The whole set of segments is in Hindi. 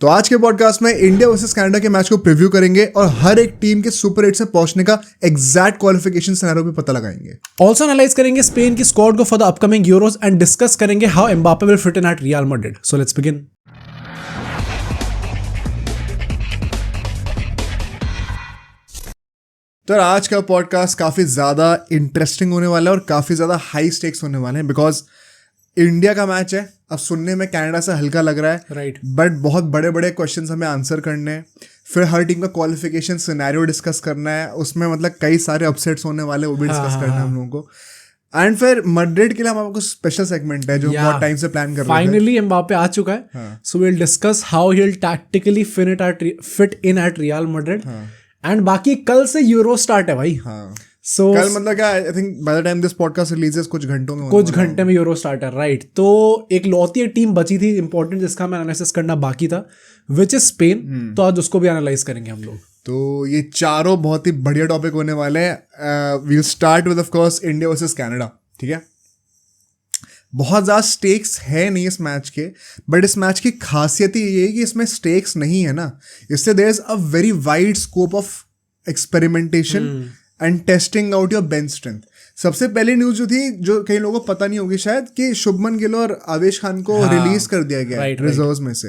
तो आज के पॉडकास्ट में इंडिया वर्सेस कनाडा के मैच को प्रीव्यू करेंगे और हर एक टीम के सुपर 8 से पहुंचने का एग्जैक्ट क्वालिफिकेशन सिनेरियो भी पता लगाएंगे। ऑल्सो एनालाइज करेंगे स्पेन की स्क्वाड को for the upcoming Euros and discuss करेंगे how Mbappe will fit in at Real Madrid. So let's begin. तो आज का पॉडकास्ट काफी ज्यादा इंटरेस्टिंग होने वाला है और काफी ज्यादा हाई स्टेक्स होने वाले हैं बिकॉज इंडिया का मैच है। अब सुनने में कनाडा से हल्का लग रहा है, राइट, बट बहुत बड़े बड़े क्वेश्चंस हमें आंसर करने हैं। फिर हर टीम का क्वालिफिकेशन सिनेरियो डिस्कस करना है, उसमें मतलब कई सारे अपसेट्स होने वाले वो भी डिस्कस करना है हम लोगों को। एंड फिर मैड्रिड के लिए हमारे कुछ स्पेशल सेगमेंट है जो बहुत टाइम से प्लान कर रहे हैं। फाइनली एम्बापे आ चुका है, so we will discuss how he will tactically fit in at Real Madrid. And बाकी कल से यूरो स्टार्ट है भाई। So, कल मतलब क्या, I think by the time this podcast releases कुछ घंटे में यूरो स्टार्ट है, राइट। तो एक लौती टीम बची थी इंपॉर्टेंट जिसका हमें एनालिसिस करना बाकी था, विच इज स्पेन। तो आज उसको भी एनालाइज करेंगे हम लोग। तो ये चारों बहुत ही बढ़िया टॉपिक होने वाले हैं। We will start with of course India versus Canada, ठीक है। बहुत ज़्यादा स्टेक्स है नहीं इस मैच के, बट इस मैच की खासियत ही ये है कि इसमें स्टेक्स नहीं है ना, इससे there is a very wide scope of experimentation and testing out your bench strength. सबसे पहली न्यूज जो थी, जो कई लोगों को पता नहीं होगी शायद, कि शुभमन गिल और आवेश खान को रिलीज कर दिया गया रिजर्व्स में से।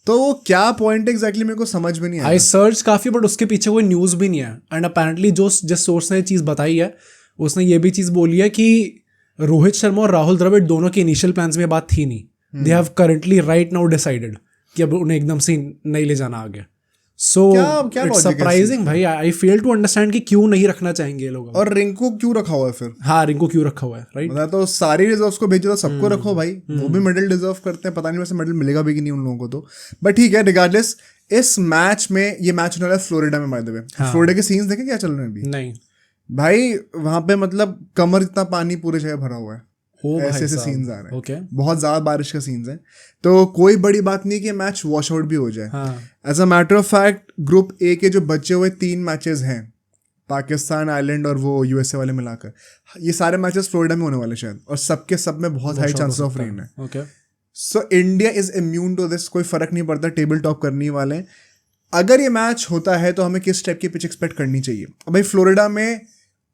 तो वो क्या पॉइंट एग्जैक्टली मेरे को समझ में नहीं आया। आई सर्च काफी, बट उसके पीछे कोई न्यूज भी नहीं है। एंड अपेरेंटली जिस सोर्स ने चीज बताई है, उसने ये भी चीज बोली है कि रोहित शर्मा और राहुल द्रविड़ दोनों के इनिशियल प्लान्स में ये बात थी नहीं। They have currently right now decided कि अब उन्हें एकदम से नहीं ले जाना आगे। सो इट्स सरप्राइजिंग भाई। आई फेल टू अंडरस्टैंड कि क्यों नहीं रखना चाहेंगे ये लोग। और रिंकू क्यों रखा हुआ है फिर? हाँ, रिंकू क्यों रखा हुआ है, राइट। मतलब तो सारी रिजर्व्स को भेजो, तो सबको रखो भाई। वो भी मेडल डिजर्व करते हैं, पता नहीं वैसे मेडल मिलेगा भी कि नहीं उन लोगों को। तो बट ठीक है, रिगार्डलेस इस मैच में, ये मैच होने वाला है फ्लोरिडा में बाय द वे। फ्लोरिडा के सीन्स देखे क्या चल रहे हैं अभी? नहीं भाई, वहां पे मतलब कमर इतना पानी पूरे जगह भरा हुआ है। ऐसे सीन्स आ रहे हैं। बहुत ज्यादा बारिश का सीन्स है। तो कोई बड़ी बात नहीं कि मैच वॉश आउट भी हो जाए। As a matter of fact, group A के जो बचे हुए 3 मैचेस हैं, पाकिस्तान, आयरलैंड और वो यूएसए वाले मिलाकर, ये सारे मैचेस फ्लोरिडा में होने वाले शायद, और सबके सब में बहुत हाई चांसेस ऑफ रेन है। So India is immune to this. कोई फर्क नहीं पड़ता, टेबल टॉप करने वाले। अगर ये मैच होता है तो हमें किस टाइप की पिच एक्सपेक्ट करनी चाहिए? भाई, फ्लोरिडा में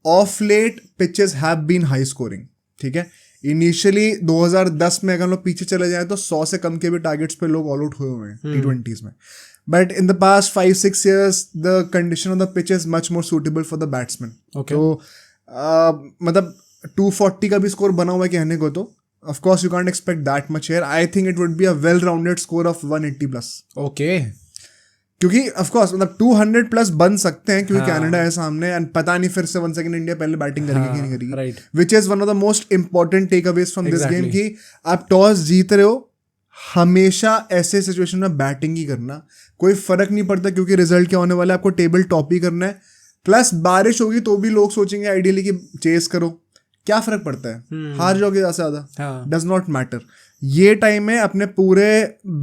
of late pitches have been high scoring, ठीक है। इनिशियली 2010 में अगर लोग पीछे चले जाएं तो 100 से कम के भी टारगेट्स पे लोग ऑल आउट हुए हुए हैं T20s में। But in the past 5-6 years the condition of the pitch is much more suitable for the batsman. तो मतलब 240 का भी स्कोर बना हुआ है कहने को, तो of course you can't expect that much here. I think it would be a well rounded score of 180+। Okay, क्योंकि ऑफ कोर्स मतलब 200+ बन सकते हैं, क्योंकि कनाडा है सामने। एंड पता नहीं फिर से 1 सेकंड इंडिया पहले बैटिंग करेगी कि नहीं करेगी, right. Which is one of the most important takeaways from this game, कि आप टॉस जीत रहे हो, हमेशा ऐसे सिचुएशन में बैटिंग ही करना। कोई फर्क नहीं पड़ता क्योंकि रिजल्ट क्या होने वाला है, आपको टेबल टॉप ही करना है। प्लस बारिश होगी तो भी लोग सोचेंगे आइडियली कि चेस करो, क्या फर्क पड़ता है, हार जाओगे ज्यादा, डज नॉट मैटर। ये टाइम है अपने पूरे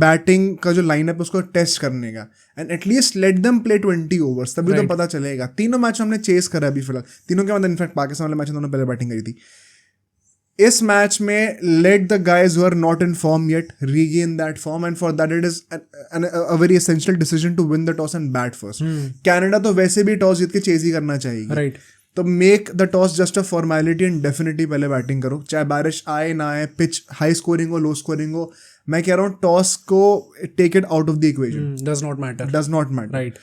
बैटिंग का जो लाइनअप है उसको टेस्ट करने का, and at least let them play 20 overs, तभी तो पता चलेगा। तीनों मैच हमने चेस करा अभी फिलहाल, तीनों के मतलब इनफैक्ट पाकिस्तान वाले मैच दोनों पहले बैटिंग करी थी। इस मैच में let the guys who are not in form yet regain that form, and for that it is a very essential decision to win the toss and bat first. Canada तो वैसे भी टॉस जीत के चेज ही करना चाहिए, राइट। तो make the toss just a formality and definitely पहले बैटिंग करो, चाहे बारिश आए ना आए, पिच हाई स्कोरिंग हो लो स्कोरिंग हो। मैं कह रहा हूँ टॉस को take it out of the equation, does not matter, right.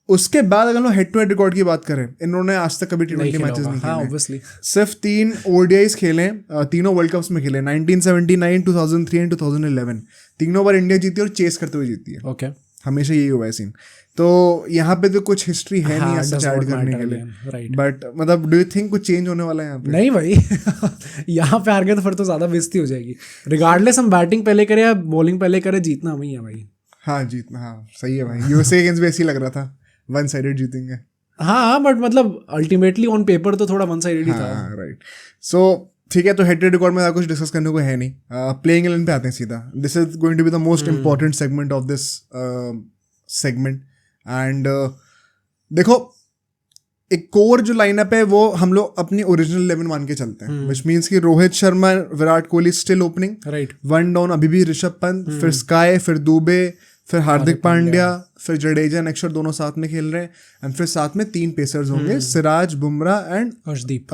उसके बाद अगर हम हेड टू हेड रिकॉर्ड की बात करें, इन्होंने आज तक कभी T20 मैचेस नहीं खेले। सिर्फ 3 ODIs खेले, तीनों वर्ल्ड कप्स में खेले, 1979, 2003 एंड 2011। तीनों बार इंडिया जीती और चेस करते हुए जीती है। ओके, हमेशा यही हुआ है सीन। तो यहाँ पे तो कुछ हिस्ट्री है नहीं ऐसा ऐड करने के लिए, बट मतलब डू यू थिंक कुछ चेंज होने वाला है यहाँ पे? नहीं भाई यहाँ पे हार गए तो फिर तो ज्यादा बेइज्जती हो जाएगी। रिगार्डलेस हम बैटिंग पहले करें या बॉलिंग पहले करें, जीतना हमें है भाई। हाँ, जीतना, हाँ सही है भाई। यूएसए अगेंस्ट भी ऐसे ही लग रहा था, वन साइडेड जीतेंगे। हाँ, बट मतलब अल्टीमेटली ऑन पेपर तो थोड़ा वन साइडेड ही था, राइट। सो ठीक है, तो हेड टू हेड रिकॉर्ड में कुछ डिस्कस करने को है नहीं। प्लेइंग 11 पे आते हैं सीधा। This is going to be the most important segment of this segment. And देखो, एक कोर जो लाइनअप है वो हम लोग अपनी ओरिजिनल 11 मान के चलते हैं, विच मीन्स कि Rohit Sharma, Virat Kohli still opening, right, 1 down अभी भी ऋषभ पंत, फिर स्काई, फिर दुबे, फिर हार्दिक पांड्या, फिर जडेजा, नेक्शर दोनों साथ में खेल रहे हैं, एंड फिर साथ में 3 पेसर्स होंगे, सिराज, बुमराह एंड अर्शदीप।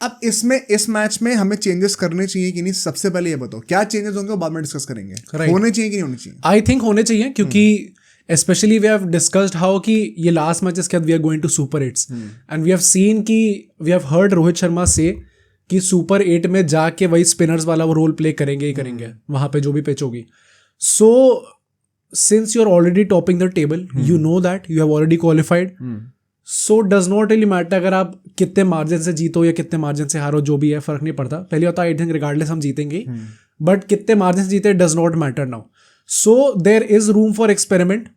अब इस मैच में हमें चेंजेस करने चाहिए कि नहीं, सबसे पहले ये बताओ क्या चेंजेस होंगे, वो बाद में डिस्कस करेंगे। होने चाहिए कि नहीं होने चाहिए? आई थिंक होने चाहिए, क्योंकि especially we have discussed how कि ये लास्ट मैचेस के बाद we are going to Super 8s and we have seen कि we have heard Rohit Sharma से कि Super 8 में जाके वही स्पिनर्स वाला वो रोल प्ले करेंगे ही करेंगे वहाँ पे जो भी पिच होगी। So since you are already topping the table, you know that you have already qualified, so does not really matter अगर आप कितने मार्जिन से जीतो या कितने मार्जिन से हारो, जो भी है फर्क नहीं पड़ता। पहले होता आई थिंक रिगार्डलेस हम जीतेंगे, बट कितने मार्जिन से जीते does not matter now. So there is room for experiment.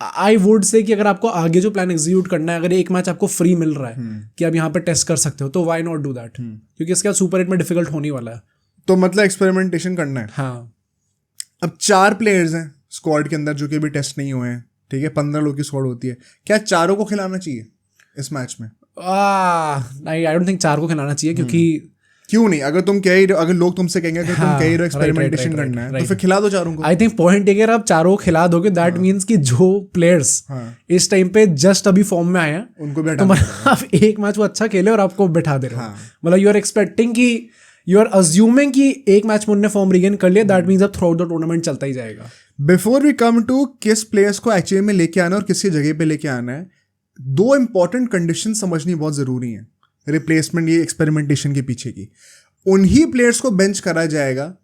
I would say कि अगर आपको आगे जो प्लान एग्जीक्यूट करना है, अगर एक मैच आपको फ्री मिल रहा है कि आप यहाँ पे टेस्ट कर सकते हो, तो व्हाई नॉट डू दैट, क्योंकि इसके बाद सुपर 8 में डिफिकल्ट होने वाला है। तो मतलब एक्सपेरिमेंटेशन करना है। हाँ, अब 4 प्लेयर्स हैं स्क्वाड के अंदर जो कि अभी टेस्ट नहीं हुए हैं, ठीक है, 15 लोग की स्क्वाड होती है, क्या चारों को खिलाना चाहिए इस मैच में? नहीं, आई डोंट थिंक 4 को खिलाना चाहिए, क्योंकि क्यों नहीं? अगर तुम कह ही रहे हो, अगर लोग तुमसे कहेंगे कि तुम कह ही रहे हो एक्सपेरिमेंटेशन करना है, तो फिर खिला दो चारों को। आई थिंक पॉइंट अगर आप चारों खिला दोगे, दैट मीन्स कि जो प्लेयर्स इस टाइम पे जस्ट अभी फॉर्म में आए हैं उनको भी तो आप एक मैच वो अच्छा खेले और आपको बिठा दे रहे हो। मतलब यू आर एक्सपेक्टिंग कि यू आर अज्यूमिंग कि एक मैच में उन्होंने फॉर्म रिगेन कर लिया, दैट मीन्स अब थ्रू आउट द टूर्नामेंट चलता ही जाएगा। बिफोर वी कम टू किस प्लेयर्स को एक्चुअली में लेके आना और किसकी जगह पे लेके आना है, 2 इंपॉर्टेंट कंडीशन समझनी बहुत जरूरी है रिप्लेसमेंट ये एक्सपेरिमेंटेशन के पीछे की। उन्हीं प्लेयर्स को बेंच करा जाएगा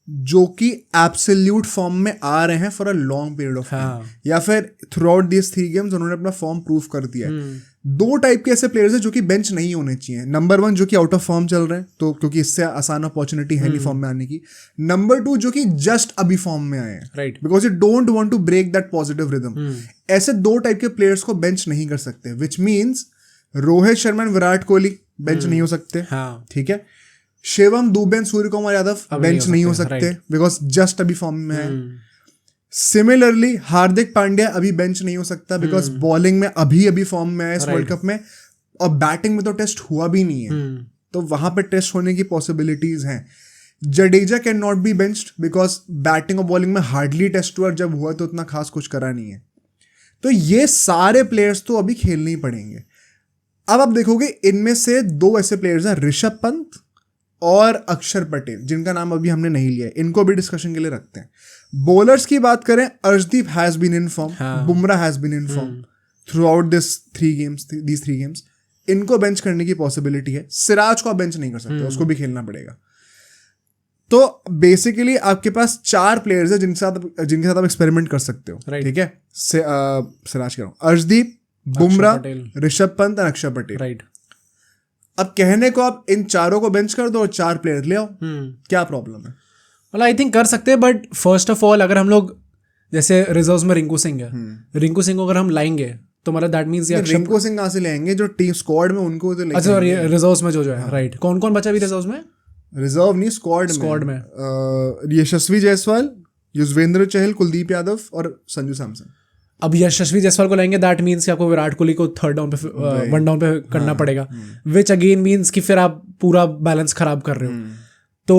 जो कि एब्सोल्यूट फॉर्म में आ रहे हैं for a long period of time, या फिर थ्रू आउट दिस 3 गेम्स उन्होंने अपना फॉर्म प्रूव कर दिया है। 2 टाइप के ऐसे प्लेयर्स हैं जो कि बेंच नहीं होने चाहिए। नंबर 1 जो कि आउट ऑफ फॉर्म चल रहे हैं, तो क्योंकि इससे आसान अपॉर्चुनिटी है नहीं फॉर्म में आने की। नंबर 2 जो कि जस्ट अभी फॉर्म में आए हैं, right, because you don't want to break that positive rhythm. ऐसे 2 टाइप के प्लेयर्स को बेंच नहीं कर सकते, which means Rohit Sharma and Virat Kohli bench नहीं हो सकते, ठीक है। शिवम दुबे एंड सूर्य कुमार यादव बेंच नहीं हो सकते बिकॉज जस्ट अभी फॉर्म में है। सिमिलरली हार्दिक पांड्या अभी बेंच नहीं हो सकता बिकॉज बॉलिंग में अभी फॉर्म में है इस वर्ल्ड कप में, और बैटिंग में तो टेस्ट हुआ भी नहीं है, तो वहां पे टेस्ट होने की पॉसिबिलिटीज हैं। Jadeja can not be benched because batting और बॉलिंग में हार्डली टेस्ट हुआ, जब हुआ तो उतना खास कुछ करा नहीं है। तो ये सारे प्लेयर्स तो अभी खेलने ही पड़ेंगे। अब आप देखोगे इनमें से 2 ऐसे प्लेयर्स हैं, ऋषभ पंत और अक्षर पटेल, जिनका नाम अभी हमने नहीं लिया है, इनको भी डिस्कशन के लिए रखते हैं। बॉलर्स की बात करें, Arshdeep has been in form, Bumrah has been in form throughout this 3 games, इनको बेंच करने की पॉसिबिलिटी है। सिराज को आप बेंच नहीं कर सकते, उसको भी खेलना पड़ेगा। तो बेसिकली आपके पास 4 प्लेयर्स हैं जिनके साथ आप एक्सपेरिमेंट कर सकते हो, ठीक है। सिराज कह रहा हूं, अर्शदीप, बुमराह, ऋषभ पंत और अक्षर पटेल, राइट। अब कहने को आप इन 4 को बेंच कर दो और 4 प्लेयर ले आओ, क्या प्रॉब्लम है? मतलब आई थिंक कर सकते हैं, बट फर्स्ट ऑफ ऑल अगर हम लोग जैसे रिजर्व्स में रिंकू सिंह है, रिंकू सिंह को अगर हम लाएंगे तो मतलब दैट मींस रिंकू सिंह कहां से लेंगे? जो टीम स्क्वाड में उनको तो लेंगे। अच्छा, रिजर्व्स में जो है, राइट। कौन कौन बचा भी रिजर्व्स में? रिजर्व नहीं, स्क्वाड में यशस्वी जायसवाल, युजवेंद्र चहल, कुलदीप यादव और संजू सैमसन। अब यशस्वी जायसवाल को लाएंगे, दैट मीन्स कि आपको विराट कोहली को 3rd डाउन पे 1 डाउन पे करना पड़ेगा, विच अगेन मीन्स कि फिर आप पूरा बैलेंस खराब कर रहे हो। तो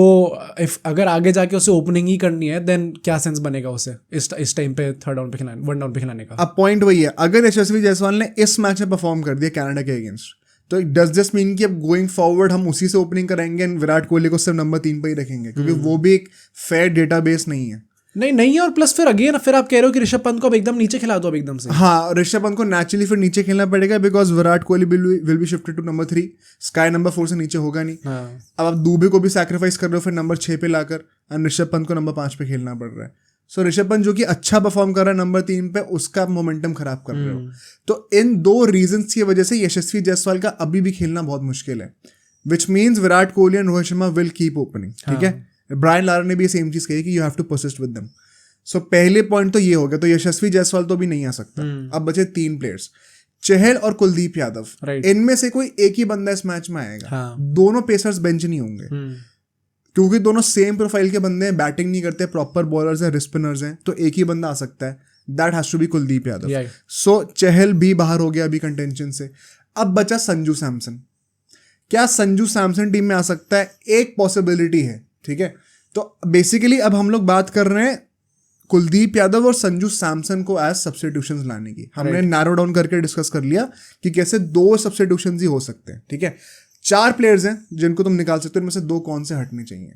इफ अगर आगे जाके उसे ओपनिंग ही करनी है, देन क्या सेंस बनेगा उसे इस टाइम पे 3rd डाउन पे खिलाने, 1 डाउन पे खिलाने का? अब पॉइंट वही है, अगर यशस्वी जायसवाल ने इस मैच में परफॉर्म कर दिया कनाडा के अगेंस्ट, तो डज दिस मीन कि अब गोइंग फॉरवर्ड हम उसी से ओपनिंग कराएंगे एंड विराट कोहली को सिर्फ नंबर 3 पे ही रखेंगे? क्योंकि वो भी एक फेयर डेटाबेस नहीं है। नहीं है, और प्लस फिर अगेन फिर आप कह रहे हो कि ऋषभ पंत को अब एकदम नीचे खिला दो अब एकदम से। हाँ, ऋषभ पंत को नेचुरली फिर नीचे खेलना पड़ेगा because Virat Kohli will be shifted to number 3, SKY number 4 से नीचे होगा नहीं। अब आप दुबे को भी सैक्रिफाइस कर रहे हो फिर नंबर 6 पे लाकर, और ऋषभ पंत को नंबर 5 पे खेलना पड़ रहा है। सो ऋषभ पंत जो कि अच्छा परफॉर्म कर रहा है नंबर 3 पे, उसका आप मोमेंटम खराब कर रहे हो। तो इन 2 रीजंस की वजह से यशस्वी जायसवाल का अभी भी खेलना बहुत मुश्किल है, which means Virat Kohli and Rohit Sharma will keep opening, ठीक है। ब्रायन लारा ने भी सेम चीज कही कि you have to persist with them. So पहले पॉइंट तो ये हो गया, तो यशस्वी जायसवाल तो भी नहीं आ सकता। अब बचे 3 प्लेयर्स, चहल और कुलदीप यादव, इनमें से कोई एक ही बंदा इस मैच में आएगा। दोनों पेसर्स बेंच नहीं होंगे क्योंकि दोनों सेम प्रोफाइल के बंदे हैं, बैटिंग नहीं करते, प्रॉपर बॉलर्स हैं, रिस्पिनर्स हैं, तो एक ही बंदा आ सकता है, that has to be Kuldeep Yadav. So Chahal भी बाहर हो गया अभी कंटेंशन से। अब बचा संजू सैमसन। क्या संजू सैमसन टीम में आ सकता है? एक पॉसिबिलिटी है, ठीक है। तो बेसिकली अब हम लोग बात कर रहे हैं कुलदीप यादव और संजू सैमसन को एज सब्स्टिट्यूशंस लाने की। हमने नैरो डाउन करके डिस्कस कर लिया कि कैसे 2 सब्स्टिट्यूशंस ही हो सकते हैं, ठीक है। 4 प्लेयर्स हैं जिनको तुम निकाल सकते हो, इनमें से 2 कौन से हटने चाहिए।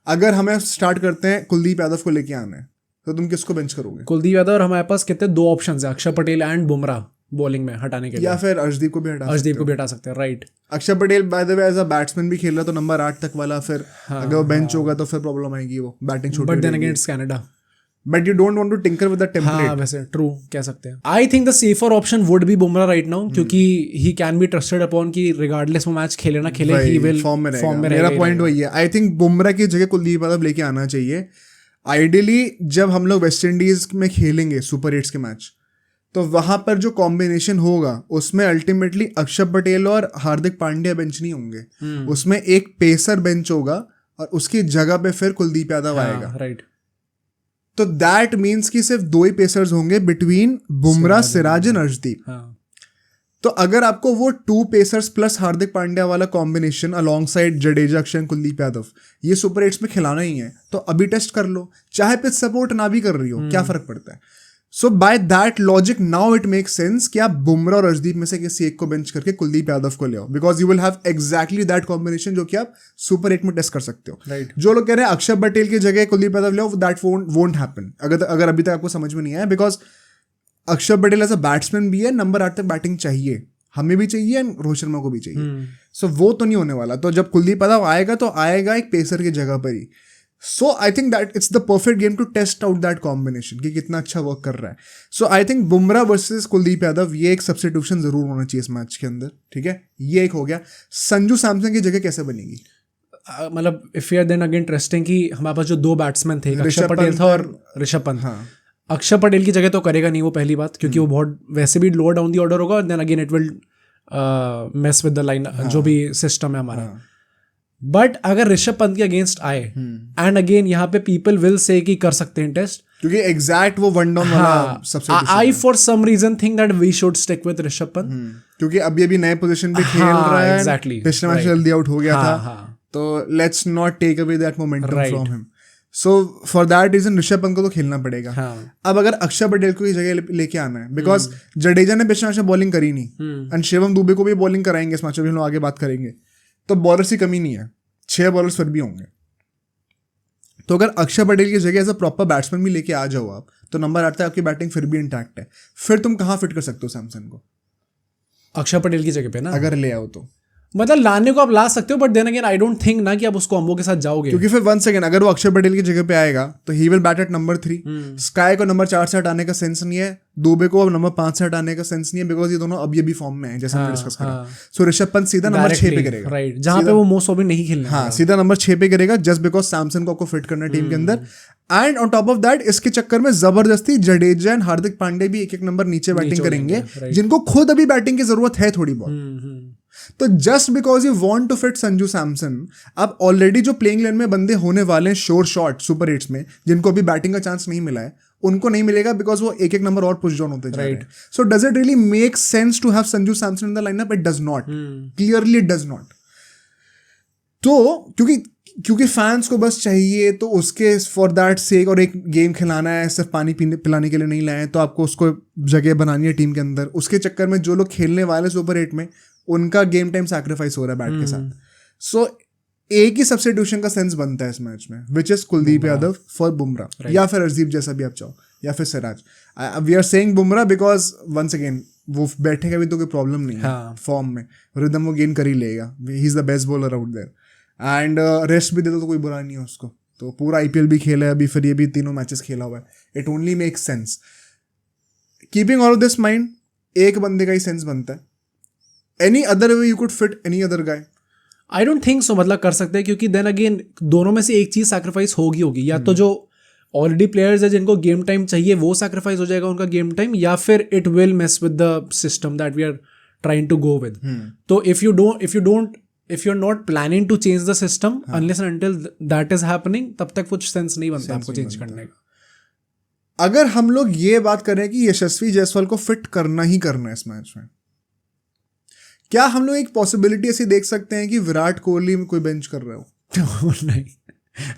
अगर हमें स्टार्ट करते हैं कुलदीप यादव को लेके आना है, तो तुम किसको बेंच करोगे? कुलदीप यादव, और हमारे पास कितने 2 ऑप्शन है, अक्षर पटेल एंड बुमराह बॉलिंग में हटाने के लिए, या फिर अर्शदीप को भी हटा सकते हैं, right. Akshar Patel by the way as a batsman भी खेल रहा, तो नंबर 8 तक वाला, फिर अगर वो बेंच होगा तो फिर प्रॉब्लम आएगी, वो बैटिंग छोटी। But then against Canada, but you don't want to tinker with the template. हाँ, वैसे ट्रू कह सकते हैं। I think the safer option would be Bumrah right now, क्योंकि he can be trusted upon कि रिगार्डलेस वो मैच खेले ना खेले, ही विल फॉर्म में रहेगा। मेरा पॉइंट वही है। आई थिंक बुमराह की जगह कुलदीप यादव लेके आना चाहिए। आइडियली जब हम लोग वेस्ट इंडीज में खेलेंगे सुपर 8 के मैच, तो वहां पर जो कॉम्बिनेशन होगा उसमें अल्टीमेटली अक्षर पटेल और हार्दिक पांड्या बेंच नहीं होंगे, उसमें एक पेसर बेंच होगा और उसकी जगह पे फिर कुलदीप यादव आएगा, राइट। तो दैट मीन्स कि सिर्फ 2 ही पेसर्स होंगे बिटवीन बुमराह, सिराज एंड अर्शदीप। तो अगर आपको वो 2 पेसर्स प्लस हार्दिक पांड्या वाला कॉम्बिनेशन अलोंग साइड जडेजा, अक्षर, कुलदीप यादव ये सुपर 8 में खिलाना ही है, तो अभी टेस्ट कर लो, चाहे पिच सपोर्ट ना भी कर रही हो, क्या फर्क पड़ता है। So by that logic now it make sense कि आप बुमराह और अर्शदीप में से किसी एक को बेंच करके कुलदीप यादव को ले आओ, because you will have exactly that combination जो कि आप सुपर 8 में टेस्ट कर सकते हो, राइट। जो लोग कह रहे हैं अक्षर पटेल की जगह कुलदीप यादव ले आओ, दैट वोंट हैपन अगर अभी तक आपको समझ में नहीं आया, बिकॉज अक्षर पटेल एज अ बैट्समैन भी है, नंबर 8 तक बैटिंग चाहिए, हमें भी चाहिए एंड रोहित शर्मा को भी चाहिए। सो वो तो नहीं होने वाला। तो जब कुलदीप यादव आएगा तो आएगा एक पेसर की जगह पर ही। So I think that it's the perfect game to test out that combination कि कितना अच्छा वर्क कर रहा है। So I think Bumrah versus Kuldeep Yadav ये एक सब्स्टिट्यूशन जरूर होना चाहिए इस मैच के अंदर, ठीक है। ये एक हो गया। संजू सैमसन की जगह कैसे बनेगी? मतलब if you are then again trusting कि हमारे पास जो 2 बैट्समैन थे, अक्षर पटेल था और ऋषभ पंत। हाँ, अक्षर पटेल की जगह तो करेगा नहीं वो, पहली बात, क्योंकि वो बहुत वैसे भी लोअर डाउन दी ऑर्डर होगा, और then again it will mess with the line, जो भी सिस्टम है हमारा। बट अगर ऋषभ पंत के अगेंस्ट आए, एंड अगेन यहाँ पे पीपल विल से कि कर सकते हैं टेस्ट, क्योंकि एग्जैक्ट वो वन डाउन वाला substitution. I for some reason think that we should stick with Rishabh Pant, क्योंकि अभी नए पोजीशन पे खेल रहा है, एग्जैक्टली, पिछले मैच जल्दी आउट हो गया था, तो let's not take away that momentum from him. So for that reason Rishabh Pant को तो खेलना पड़ेगा। अब अगर अक्षर पटेल को इस जगह लेके आना है, बिकॉज जडेजा ने पिछले मैच में बॉलिंग करी नहीं, एंड शिवम दुबे को भी बॉलिंग कराएंगे इस मैच में, हम लोग आगे बात करेंगे, तो बॉलर्स की कमी नहीं है, 6 बॉलर्स फिर भी होंगे। तो अगर अक्षर पटेल की जगह एज अ प्रॉपर बैट्समैन भी लेके आ जाओ आप, तो नंबर 8 तक आपकी बैटिंग फिर भी इंटैक्ट है। फिर तुम कहाँ फिट कर सकते हो सैमसन को? अक्षर पटेल की जगह पे ना, अगर ले आओ तो मतलब लाने को आप ला सकते हो, but then again I don't think ना कि आप उस कॉम्बो के साथ जाओगे, क्योंकि फिर वन सेकंड अगर वो अक्षर पटेल की जगह पे आएगा तो he will bat at number 3। SKY को नंबर 4 से हटाने का सेंस नहीं है, दुबे को अब नंबर 5 से हटाने का सेंस नहीं है, बिकॉज ये दोनों अब ये भी फॉर्म में है जैसे हमने डिस्कस करा। सो ऋषभ पंत सीधा नंबर 6 पे करेगा, राइट, जहां पे वो मोस्ट ऑफ नहीं खेलने, हाँ, सीधा नंबर 6 पे करेगा, जस्ट बिकॉज सैमसन को आपको फिट करना है टीम के अंदर। And on top of that इसके चक्कर में जबरदस्ती जडेजा एंड हार्दिक पांड्या भी एक नंबर नीचे बैटिंग करेंगे, जिनको खुद अभी बैटिंग की जरूरत है थोड़ी बहुत। तो just because you want to fit Sanju Samson, अब ऑलरेडी जो प्लेइंग लाइन में बंदे होने वाले हैं श्योर शॉट सुपर 8 में, जिनको अभी बैटिंग का चांस नहीं मिला है, उनको नहीं मिलेगा, बिकॉज वो एक नंबर और पुश डाउन होते जा रहे हैं। So does it really make sense to have Sanju Samson in the lineup? It does not, clearly it does not. तो क्योंकि फैंस को बस चाहिए, तो उसके फॉर दैट सेक, और एक गेम खिलाना है, सिर्फ पानी पिलाने के लिए नहीं लाए, तो आपको उसको जगह बनानी है टीम के अंदर। उसके चक्कर में जो लोग खेलने वाले सुपर 8 में, उनका गेम टाइम सैक्रिफाइस हो रहा है बैट के साथ। सो एक ही सब्स्टिट्यूशन का सेंस बनता है इस मैच में, which is Kuldeep Yadav for Bumrah, या फिर अर्शदीप जैसा भी आप चाहो, या फिर Siraj. We are saying Bumrah because once again वो बैठेगा भी तो कोई प्रॉब्लम नहीं है, फॉर्म में रिदम वो गेन कर ही लेगा, he is the best bowler out there, and rest भी दे दो तो कोई बुरा नहीं है उसको। तो पूरा IPL भी खेला है अभी, फिर ये भी 3 मैचेस खेला हुआ है, it only makes sense. Keeping all of this mind, एक बंदे का ही सेंस बनता है। Any other way you could fit any other guy? I don't think सो, मतलब कर सकते हैं, क्योंकि देन अगेन दोनों में से एक चीज सैक्रिफाइस होगी, या तो जो ऑलरेडी प्लेयर्स है जिनको गेम टाइम चाहिए वो सैक्रिफाइस हो जाएगा उनका गेम टाइम, या फिर it will mess with the system that we are trying to go with. तो if you are not planning to change the system unless and until that is happening, तब तक कुछ सेंस नहीं बनता आपको चेंज करने का। अगर हम लोग ये बात करें कि यशस्वी जायसवाल को फिट करना ही करना है इस मैच में, क्या हम लोग एक पॉसिबिलिटी ऐसी देख सकते हैं कि विराट कोहली में कोई बेंच कर रहे हो? नहीं,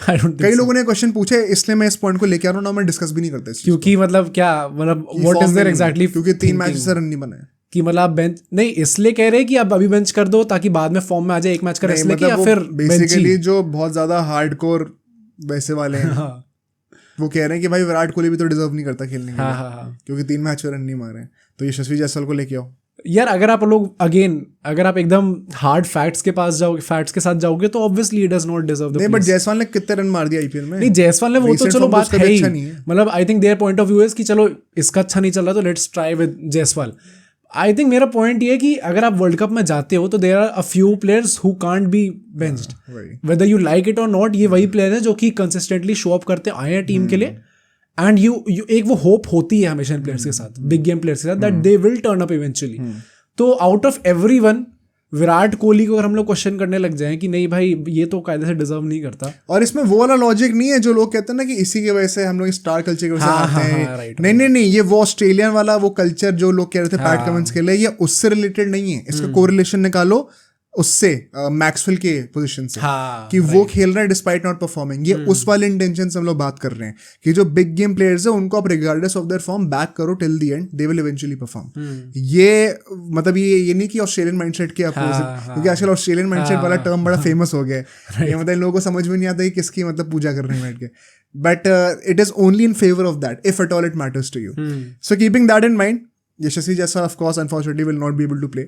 I don't think कई so. लोगों ने क्वेश्चन पूछे, इसलिए मैं इस पॉइंट को लेके आ रहा हूँ ना, मैं डिस्कस भी नहीं करता क्योंकि मतलब क्या, मतलब व्हाट इज देयर एग्जैक्टली, क्योंकि 3 मैच से रन नहीं बने कि मतलब आप बेंच नहीं इसलिए कह रहे हैं कि आप अभी बेंच कर दो ताकि बाद में फॉर्म में आ जाए एक मैच का इसलिए, कि या फिर बेसिकली जो बहुत ज्यादा हार्डकोर वैसे वाले हैं वो कह रहे हैं कि भाई विराट कोहली भी तो डिजर्व नहीं करता खेलने के लिए, क्योंकि 3 मैच में रन नहीं मारे, तो यशस्वी जायसवाल को लेके आओ यार। अगर आप लोग अगर आप एकदम हार्ड फैक्ट्स के पास जाओगे, फैक्ट्स के साथ जाओगे, तो obviously it does not deserve the place. नहीं, बट जायसवाल ने कितने रन मार दिया आईपीएल में? नहीं, जायसवाल ने वो तो चलो बात है ही, मतलब आई think their point of view is कि चलो इसका अच्छा नहीं चल रहा तो let's try with Jaiswal. I think मेरा पॉइंट ये है कि अगर आप वर्ल्ड कप में जाते हो तो there are a few players who can't be benched, whether you like it और नॉट। ये वही प्लेयर है जो कि कंसिस्टेंटली शो अप करते आए हैं टीम के लिए, एंड यू एक वो होप होती है हमेशा प्लेयर्स के साथ, बिग गेम प्लेयर्स के साथ, that they will turn up eventually. तो out of everyone Virat Kohli को अगर हम लोग क्वेश्चन करने लग जाएं कि नहीं भाई ये तो कायदे से डिजर्व नहीं करता, और इसमें वो वाला लॉजिक नहीं है जो लोग कहते हैं ना कि इसी की वजह से हम लोग स्टार कल्चर की वजह से आते हैं। नहीं, ये वो ऑस्ट्रेलियन वाला वो कल्चर जो लोग कह रहे थे पैट कमिंस के लिए, ये उससे रिलेटेड नहीं है। इसका कोरिलेशन निकालो उससे, मैक्सवेल के पोजीशन से, कि वो खेल रहे हैं डिस्पाइट नॉट परफॉर्मिंग। ये उस वाले इंटेंशन से हम लोग बात कर रहे हैं कि जो बिग गेम प्लेयर्स है उनको आप regardless of their form back करो till the end, they will eventually perform. ये मतलब ये नहीं कि ऑस्ट्रेलियन माइंडसेट के अपोजिट, क्योंकि आजकल ऑस्ट्रेलियन माइंडसेट वाला टर्म बड़ा फेमस हो गया है। ये मतलब लोगों को समझ में नहीं आता है किसकी मतलब पूजा कर रहे हैं बैठ के, but it is only in favour of that if at all it matters to you. So keeping that in mind, Yashasvi Jaiswal of course unfortunately will not be able to play.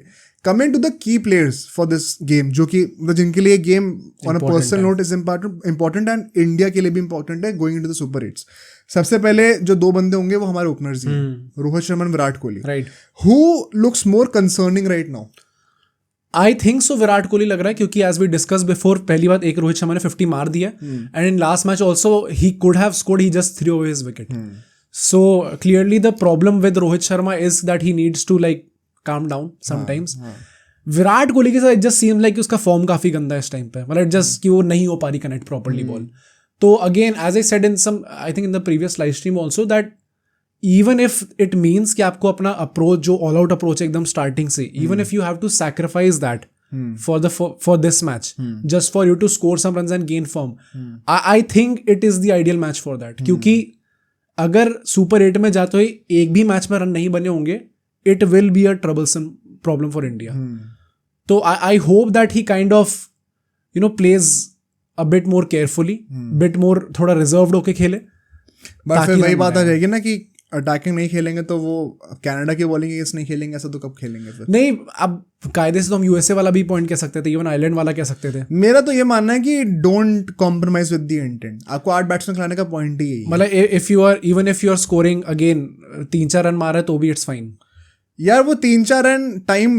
Coming to the key players for this game, जो कि जिनके लिए game on a personal note is important and India के लिए भी important है going into the Super 8s. सबसे पहले जो 2 बंदे होंगे वो हमारे ओपनर्स ही हैं, रोहित शर्मा और Virat Kohli. Right, Who looks more concerning right now? I think so Virat Kohli लग रहा है, क्योंकि एज वी डिस्कस बिफोर, पहली बात एक रोहित शर्मा ने 50 मार दिया, and in last match also he could have scored, he just through away his wicket. So clearly the problem with Rohit Sharma is that he needs to like calm down sometimes. Virat Kohli के साथ it just seems like उसका फॉर्म काफी गंदा है इस टाइम पे, मतलब just कि वो नहीं हो पा रही कनेक्ट प्रॉपरली बॉल. तो again as I said in some, I think in the previous live stream also, that even if it means कि आपको अपना अप्रोच जो ऑल आउट अप्रोच है एकदम स्टार्टिंग से, even if you have to sacrifice that for this match, just for you to score some runs and gain form, I think it is the ideal match for that. क्योंकि अगर सुपर 8 में जाते हुए एक भी मैच में रन नहीं बने होंगे, it will be a troublesome problem for India. तो I hope that he kind of you know plays a bit more carefully, bit more थोड़ा रिजर्व्ड होके खेले. बट फिर वही बात आ जाएगी ना कि अटैकिंग नहीं खेलेंगे तो वो कनाडा की बॉलिंग अगेंस्ट नहीं खेलेंगे, ऐसा तो कब खेलेंगे फिर? नहीं, अब कायदे से तो हम यूएसए वाला भी पॉइंट कह सकते थे, इवन आयरलैंड वाला कह सकते थे. मेरा तो ये मानना है कि don't compromise with the intent. आपको 8 बैट्समैन खिलाने का पॉइंट ही यही है. मतलब if you are scoring again 3-4 run मारा तो भी इट्स फाइन. यार वो 3-4 रन टाइम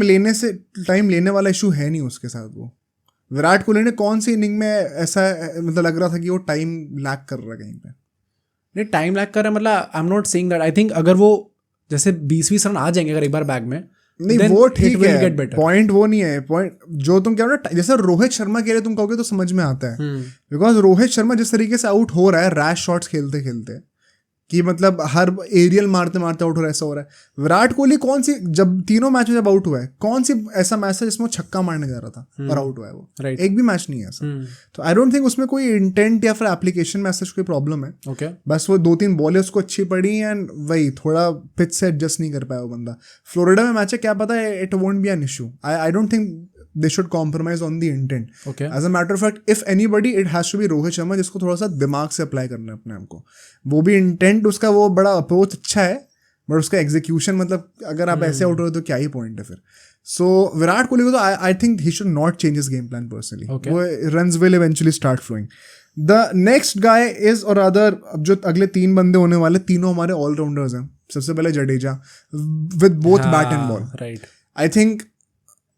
लेने वाला इशू है नहीं उसके साथ. वो विराट कोहली ने कौन सी इनिंग में ऐसा मतलब लग रहा था कि वो टाइम लैक कर रहा है कहीं पे? नहीं, टाइम लैक कर रहा है मतलब आई am not saying that. I think अगर वो जैसे 20-20 रन आ जाएंगे अगर एक बार बैग में, नहीं वो ठीक है, पॉइंट वो नहीं है. पॉइंट जो तुम कह रहे हो, जैसे रोहित शर्मा के लिए तुम कहोगे तो समझ में आता है, बिकॉज रोहित शर्मा जिस तरीके से आउट हो रहा है रैश शॉट्स खेलते खेलते, कि मतलब हर एरियल मारते मारते आउट हो रहा है, ऐसा हो रहा है. विराट कोहली कौन सी, जब तीनों मैच में जब आउट हुआ है, कौन सी ऐसा मैच है जिसमें वो छक्का मारने जा रहा था और आउट हुआ है वो? एक भी मैच नहीं है ऐसा. तो आई डोंट थिंक उसमें कोई इंटेंट या फिर एप्लीकेशन में ऐसा कोई प्रॉब्लम है. बस वो 2-3 बॉलें उसको अच्छी पड़ी एंड वही थोड़ा पिच से एडजस्ट नहीं कर पाया वो बंदा. फ्लोरिडा में मैच है, क्या पता है it won't be an issue. I don't think they should compromise on the intent. Okay. As a matter of fact, if anybody, it has to be Rohit Sharma, जिसको थोड़ा सा दिमाग से अप्लाई करना है अपने आप को. वो भी इंटेंट उसका वो बड़ा अप्रोच अच्छा है, बट उसका एग्जीक्यूशन मतलब अगर आप ऐसे आउट हो तो क्या ही पॉइंट है फिर. सो विराट कोहली को तो I think he should not change his game plan personally. वो runs will eventually start flowing. The next guy is और अदर, जो अगले 3 बंदे होने वाले, तीनों हमारे ऑलराउंडर्स हैं. सबसे पहले Jadeja with both bat and ball. Right. I think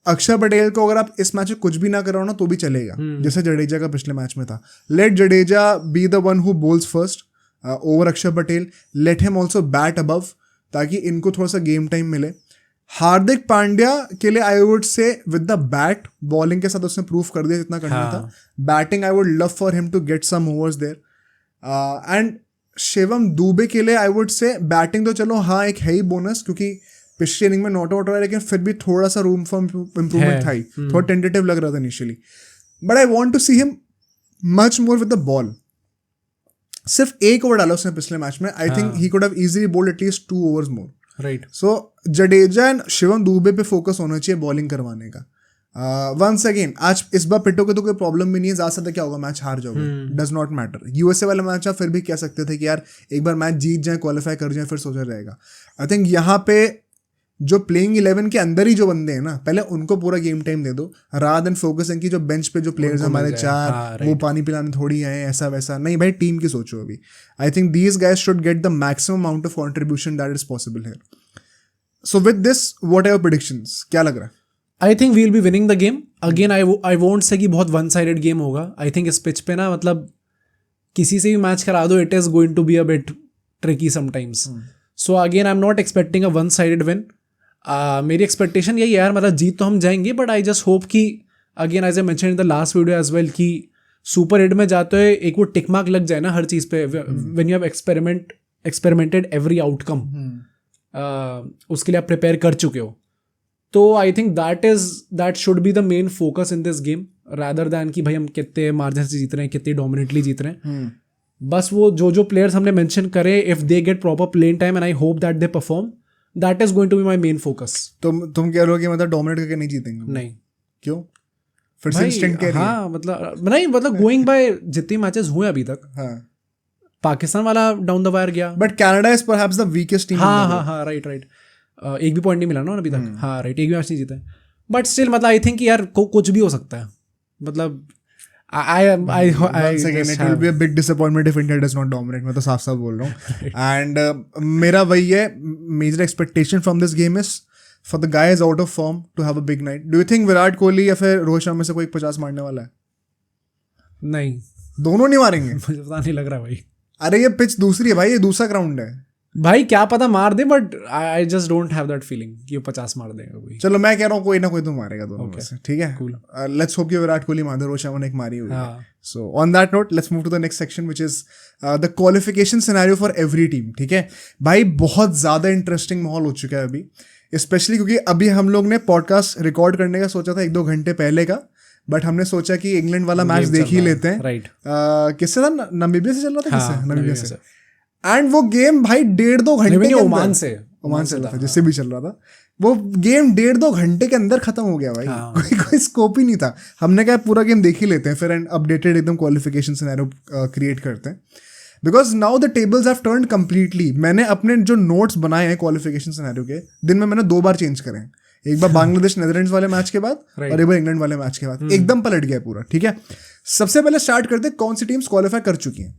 अक्षर पटेल को अगर आप इस मैच में कुछ भी ना कराओ ना तो भी चलेगा, जैसे जडेजा का पिछले मैच में था. Let Jadeja be the one who bowls first over Axar Patel. Let him also bat above, ताकि इनको थोड़ा सा गेम टाइम मिले. हार्दिक पांड्या के लिए I would say with the bat, bowling के साथ उसने प्रूव कर दिया जितना करना था. Batting I would love for him to get some overs there. And Shivam Dube के लिए आई वुड से बैटिंग तो चलो हाँ एक है ही बोनस, क्योंकि पिछले इनिंग में नॉट आउट रहा है, लेकिन फिर भी थोड़ा सा रूम फॉर इम्प्रूवमेंट था ही, थोड़ा टेंटेटिव लग रहा था initially, but I want to see him much more with the ball. सिर्फ एक ओवर डाला उसने पिछले मैच में. I think he could have easily bowled at least 2 overs more. Right. So Jadeja and Shivam Dube पे फोकस होना चाहिए बॉलिंग करवाने का. वंस अगेन आज इस बार पिटोगे तो कोई प्रॉब्लम भी नहीं है, ज्यादा से क्या होगा, मैच हार जाओगे, डज नॉट मैटर. यूएसए वाला मैच आप फिर भी कह सकते थे कि यार एक बार मैच जीत जाए, क्वालिफाई कर जाए, फिर सोचा जाएगा. आई थिंक यहाँ पे जो प्लेइंग 11 के अंदर ही जो बंदे हैं ना, पहले उनको पूरा गेम टाइम दे दो, रादर देन फोकसिंग की जो बेंच पे जो प्लेयर्स हमारे 4 वो पानी पिलाने थोड़ी आए ऐसा वैसा नहीं. भाई टीम की सोचो अभी. I think these guys should get the maximum amount of contribution that is possible here. So with this what are your predictions, क्या लग रहा है? I think we will be winning the game again. I won't say कि बहुत वन साइडेड गेम होगा. आई थिंक इस पिच पे ना मतलब किसी से भी मैच करा दो, it is going to be a bit tricky sometimes. So again I am not expecting a one sided win. मेरी एक्सपेक्टेशन यही है यार, मतलब जीत तो हम जाएंगे, बट आई जस्ट होप कि again as I mention in the last video as well कि सुपर हिट में जाते हुए एक वो टिक मार्क लग जाए ना हर चीज़ पे. When you have experimented every outcome, उसके लिए आप प्रिपेयर कर चुके हो. तो I think that should be the main focus in this game, rather than कि भाई हम कितने मार्जिन से जीत रहे हैं, कितने डोमिनेटली जीत रहे हैं. बस वो जो प्लेयर्स हमने मेंशन करे, if they get proper playing time and I hope that they perform, that is going to be my main focus. तुम कह रहे हो कि मतलब डोमिनेट करके नहीं जीतेंगे? नहीं. क्यों? फिर से इंस्टेंट कह रही है? हाँ मतलब गोइंग बाय जितने मैचेस हुए अभी तक, हाँ, पाकिस्तान वाला डाउन द वायर गया, but Canada is perhaps the weakest team. हाँ राइट. एक भी पॉइंट नहीं मिला ना अभी तक. हाँ राइट, एक भी मैच नहीं जीता है. बट स्टिल मतलब आई थिंक यार कुछ भी हो सकता है. मतलब once again it will be a big disappointment if India does not dominate. मैं तो साफ साफ बोल रहा हूँ. And मेरा वही है, major expectation from this game is for the guys out of form to have a big night. Do you think Virat Kohli या फिर रोहित शर्मा से कोई 50 मारने वाला है? नहीं, दोनों नहीं मारेंगे. मुझे पता नहीं लग रहा भाई. अरे ये पिच दूसरी है भाई, ये दूसरा ग्राउंड है भाई, क्या पता मार दे, but I just don't have that feeling कि वो 50 मार देगा कोई. चलो मैं कह रहा हूँ कोई ना कोई तो मारेगा दोनों में से. ठीक है, लेट्स होप कि विराट कोहली मार दे. रोहित शर्मा ने एक मारी हुई है. So on that note let's move to the next section which is the qualification scenario for every team. ठीक है भाई, बहुत ज़्यादा इंटरेस्टिंग माहौल हो चुका है अभी, स्पेशली क्योंकि अभी हम लोग ने पॉडकास्ट रिकॉर्ड करने का सोचा था 1-2 घंटे पहले का, बट हमने सोचा कि इंग्लैंड वाला मैच देख ही लेते हैं. राइट. किससे था? नामीबिया से चल रहा था. किससे? नामीबिया से. एंड वो गेम भाई 1.5-2 घंटे के ओमान से चल रहा था, जिससे भी चल रहा था. वो गेम 1.5-2 घंटे के अंदर खत्म हो गया भाई. कोई स्कोप ही नहीं था. हमने कहा पूरा गेम देख ही लेते हैं, फिर अपडेटेड एकदम क्वालिफिकेशन सिनेरियो क्रिएट करते हैं, because now the tables have turned completely. मैंने अपने जो नोट्स बनाए हैं क्वालिफिकेशन सिनेरियो के, दिन में मैंने 2 बार चेंज करे हैं. एक बार बांग्लादेश नेदरलैंड्स वाले मैच के बाद और एक बार इंग्लैंड वाले मैच के बाद. एकदम पलट गया पूरा. ठीक है, सबसे पहले स्टार्ट करते कौन सी टीम्स क्वालिफाई कर चुकी हैं,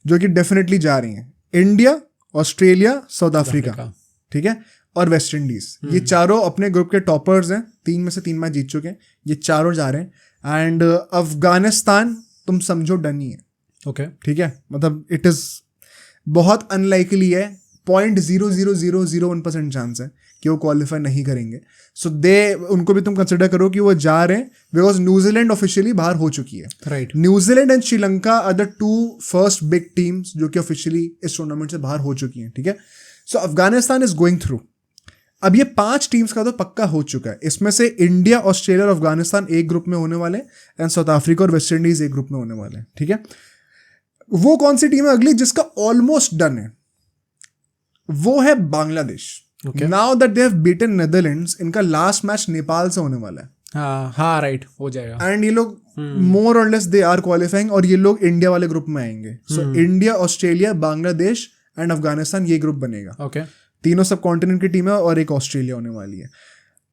जो कि डेफिनेटली जा रही हैं. इंडिया, ऑस्ट्रेलिया, साउथ अफ्रीका, ठीक है, और वेस्ट इंडीज. ये चारों अपने ग्रुप के टॉपर्स हैं. 3 में से 3 मैच जीत चुके हैं. ये चारों जा रहे हैं. एंड अफगानिस्तान तुम समझो डन ही है. ओके, ठीक है, मतलब इट इज बहुत अनलाइकली है. 0.0001% चांस है कि वो क्वालिफाई नहीं करेंगे. सो उनको भी तुम कंसिडर करो कि वो जा रहे हैं, बिकॉज न्यूजीलैंड ऑफिशियली बाहर हो चुकी है. Right. New Zealand and Sri Lanka are the 2 first big teams जो कि ऑफिशियली इस टूर्नामेंट से बाहर हो चुकी हैं. ठीक है, सो अफगानिस्तान इज गोइंग थ्रू. अब ये 5 टीम्स का तो पक्का हो चुका है. इसमें से इंडिया, ऑस्ट्रेलिया और अफगानिस्तान एक ग्रुप में होने वाले, एंड साउथ अफ्रीका और वेस्ट इंडीज एक ग्रुप में होने वाले. ठीक है, वो कौन सी टीम है अगली जिसका ऑलमोस्ट डन है? वो है Bangladesh. Now that they have beaten Netherlands, इनका लास्ट मैच नेपाल से होने वाला है. हाँ राइट, हो जाएगा. एंड ये लोग मोर और लेस दे आर क्वालिफाइंग, और ये लोग इंडिया वाले ग्रुप में आएंगे. So India, Australia, Bangladesh and Afghanistan ये ग्रुप बनेगा. ओके, तीनों सब कॉन्टिनेंट की टीम है और एक ऑस्ट्रेलिया होने वाली है.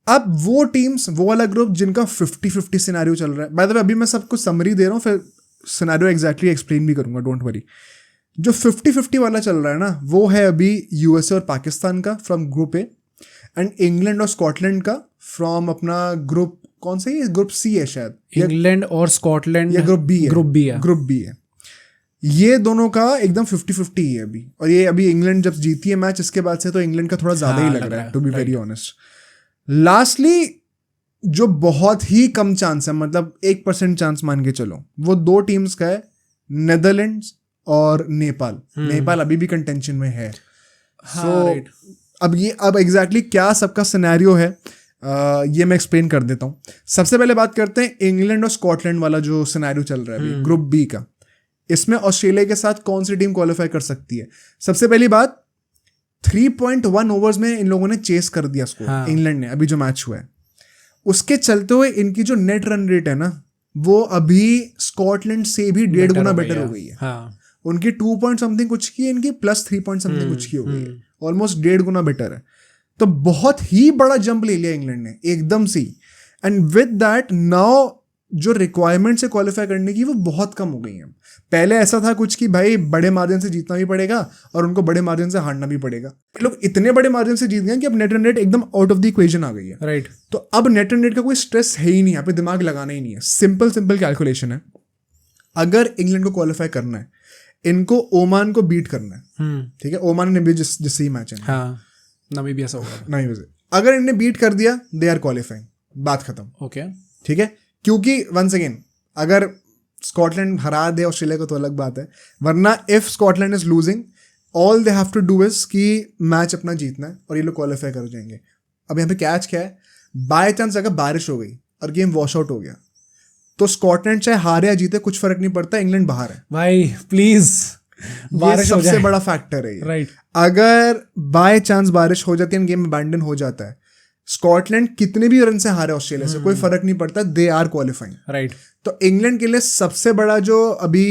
अब वो टीम्स, वो वाला ग्रुप जिनका 50-50 सिनेरियो चल रहा है. बाय द वे अभी मैं सब कुछ समरी दे रहा हूँ, फिर सिनेरियो एग्जैक्टली एक्सप्लेन भी करूंगा, डोंट वरी. जो 50-50 वाला चल रहा है ना, वो है अभी यूएसए और पाकिस्तान का from group A, and England और स्कॉटलैंड का फ्रॉम अपना ग्रुप, कौन सा है, ग्रुप सी है शायद, इंग्लैंड और स्कॉटलैंड, या ग्रुप बी है. ग्रुप बी है. ये दोनों का एकदम 50-50 ही है अभी. और ये अभी इंग्लैंड जब जीती है मैच, इसके बाद से तो इंग्लैंड का थोड़ा ज्यादा ही लग रहा है, to be very honest. Lastly जो बहुत ही कम चांस है, मतलब 1% चांस मान के चलो, वो 2 टीम्स का है, नेदरलैंड्स और नेपाल. नेपाल अभी भी कंटेंशन में है. सो अब एग्जैक्टली क्या सबका सिनेरियो है, ये मैं एक्सप्लेन कर देता हूँ। सबसे पहले बात करते हैं इंग्लैंड और स्कॉटलैंड वाला जो सिनेरियो चल रहा है अभी, ग्रुप बी का। इसमें ऑस्ट्रेलिया के साथ कौन सी टीम क्वालिफाई कर सकती है? सबसे पहली बात, 3.1 ओवर्स में इन लोगों ने चेस कर दिया स्कोर, इंग्लैंड ने, अभी जो मैच हुआ है उसके चलते हुए इनकी जो नेट रन रेट है ना, वो अभी स्कॉटलैंड से भी 1.5 गुना बेटर हो गई है। उनकी 2 पॉइंट समथिंग कुछ की, इनकी +3 पॉइंट समथिंग कुछ की हो गई है, ऑलमोस्ट 1.5 गुना बेटर है। तो बहुत ही बड़ा जंप ले लिया इंग्लैंड ने एकदम से। एंड विद दैट नाउ जो रिक्वायरमेंट है क्वालिफाई करने की वो बहुत कम हो गई हैं। पहले ऐसा था कुछ कि भाई बड़े मार्जिन से जीतना भी पड़ेगा और उनको बड़े मार्जिन से हारना भी पड़ेगा। लोग इतने बड़े मार्जिन से जीत गए कि अब नेट रन रेट एकदम आउट ऑफ द इक्वेशन आ गई है। राइट। तो अब नेट रन रेट का कोई स्ट्रेस है ही नहीं, यहाँ पे दिमाग लगाना ही नहीं है। सिंपल कैलकुलेशन है। अगर इंग्लैंड को क्वालिफाई करना है, इनको ओमान को बीट करना है, ठीक है, ओमान ने जिससे ही मैच है, नामीबिया से होगा, नामीबिया से अगर इन्हें बीट कर दिया, दे आर क्वालिफाइंग, बात खत्म। ओके, ठीक है, क्योंकि वंस अगेन अगर स्कॉटलैंड हरा दे ऑस्ट्रेलिया को तो अलग बात है, वरना if Scotland is losing, all they have to do is कि मैच अपना जीतना है और ये लोग क्वालिफाई कर जाएंगे। अब यहाँ पे कैच क्या है, बाय चांस अगर बारिश हो गई और गेम वॉश आउट हो गया तो स्कॉटलैंड चाहे हारे या जीते कुछ फर्क नहीं पड़ता, इंग्लैंड बाहर है। भाई प्लीज, बारिश सबसे बड़ा फैक्टर है। राइट। अगर बाय चांस बारिश हो जाती है, गेम अबैंडन हो जाता है, स्कॉटलैंड कितने भी रन से हारे ऑस्ट्रेलिया से कोई फर्क नहीं पड़ता, दे आर क्वालिफाइंग। राइट। तो इंग्लैंड के लिए सबसे बड़ा जो अभी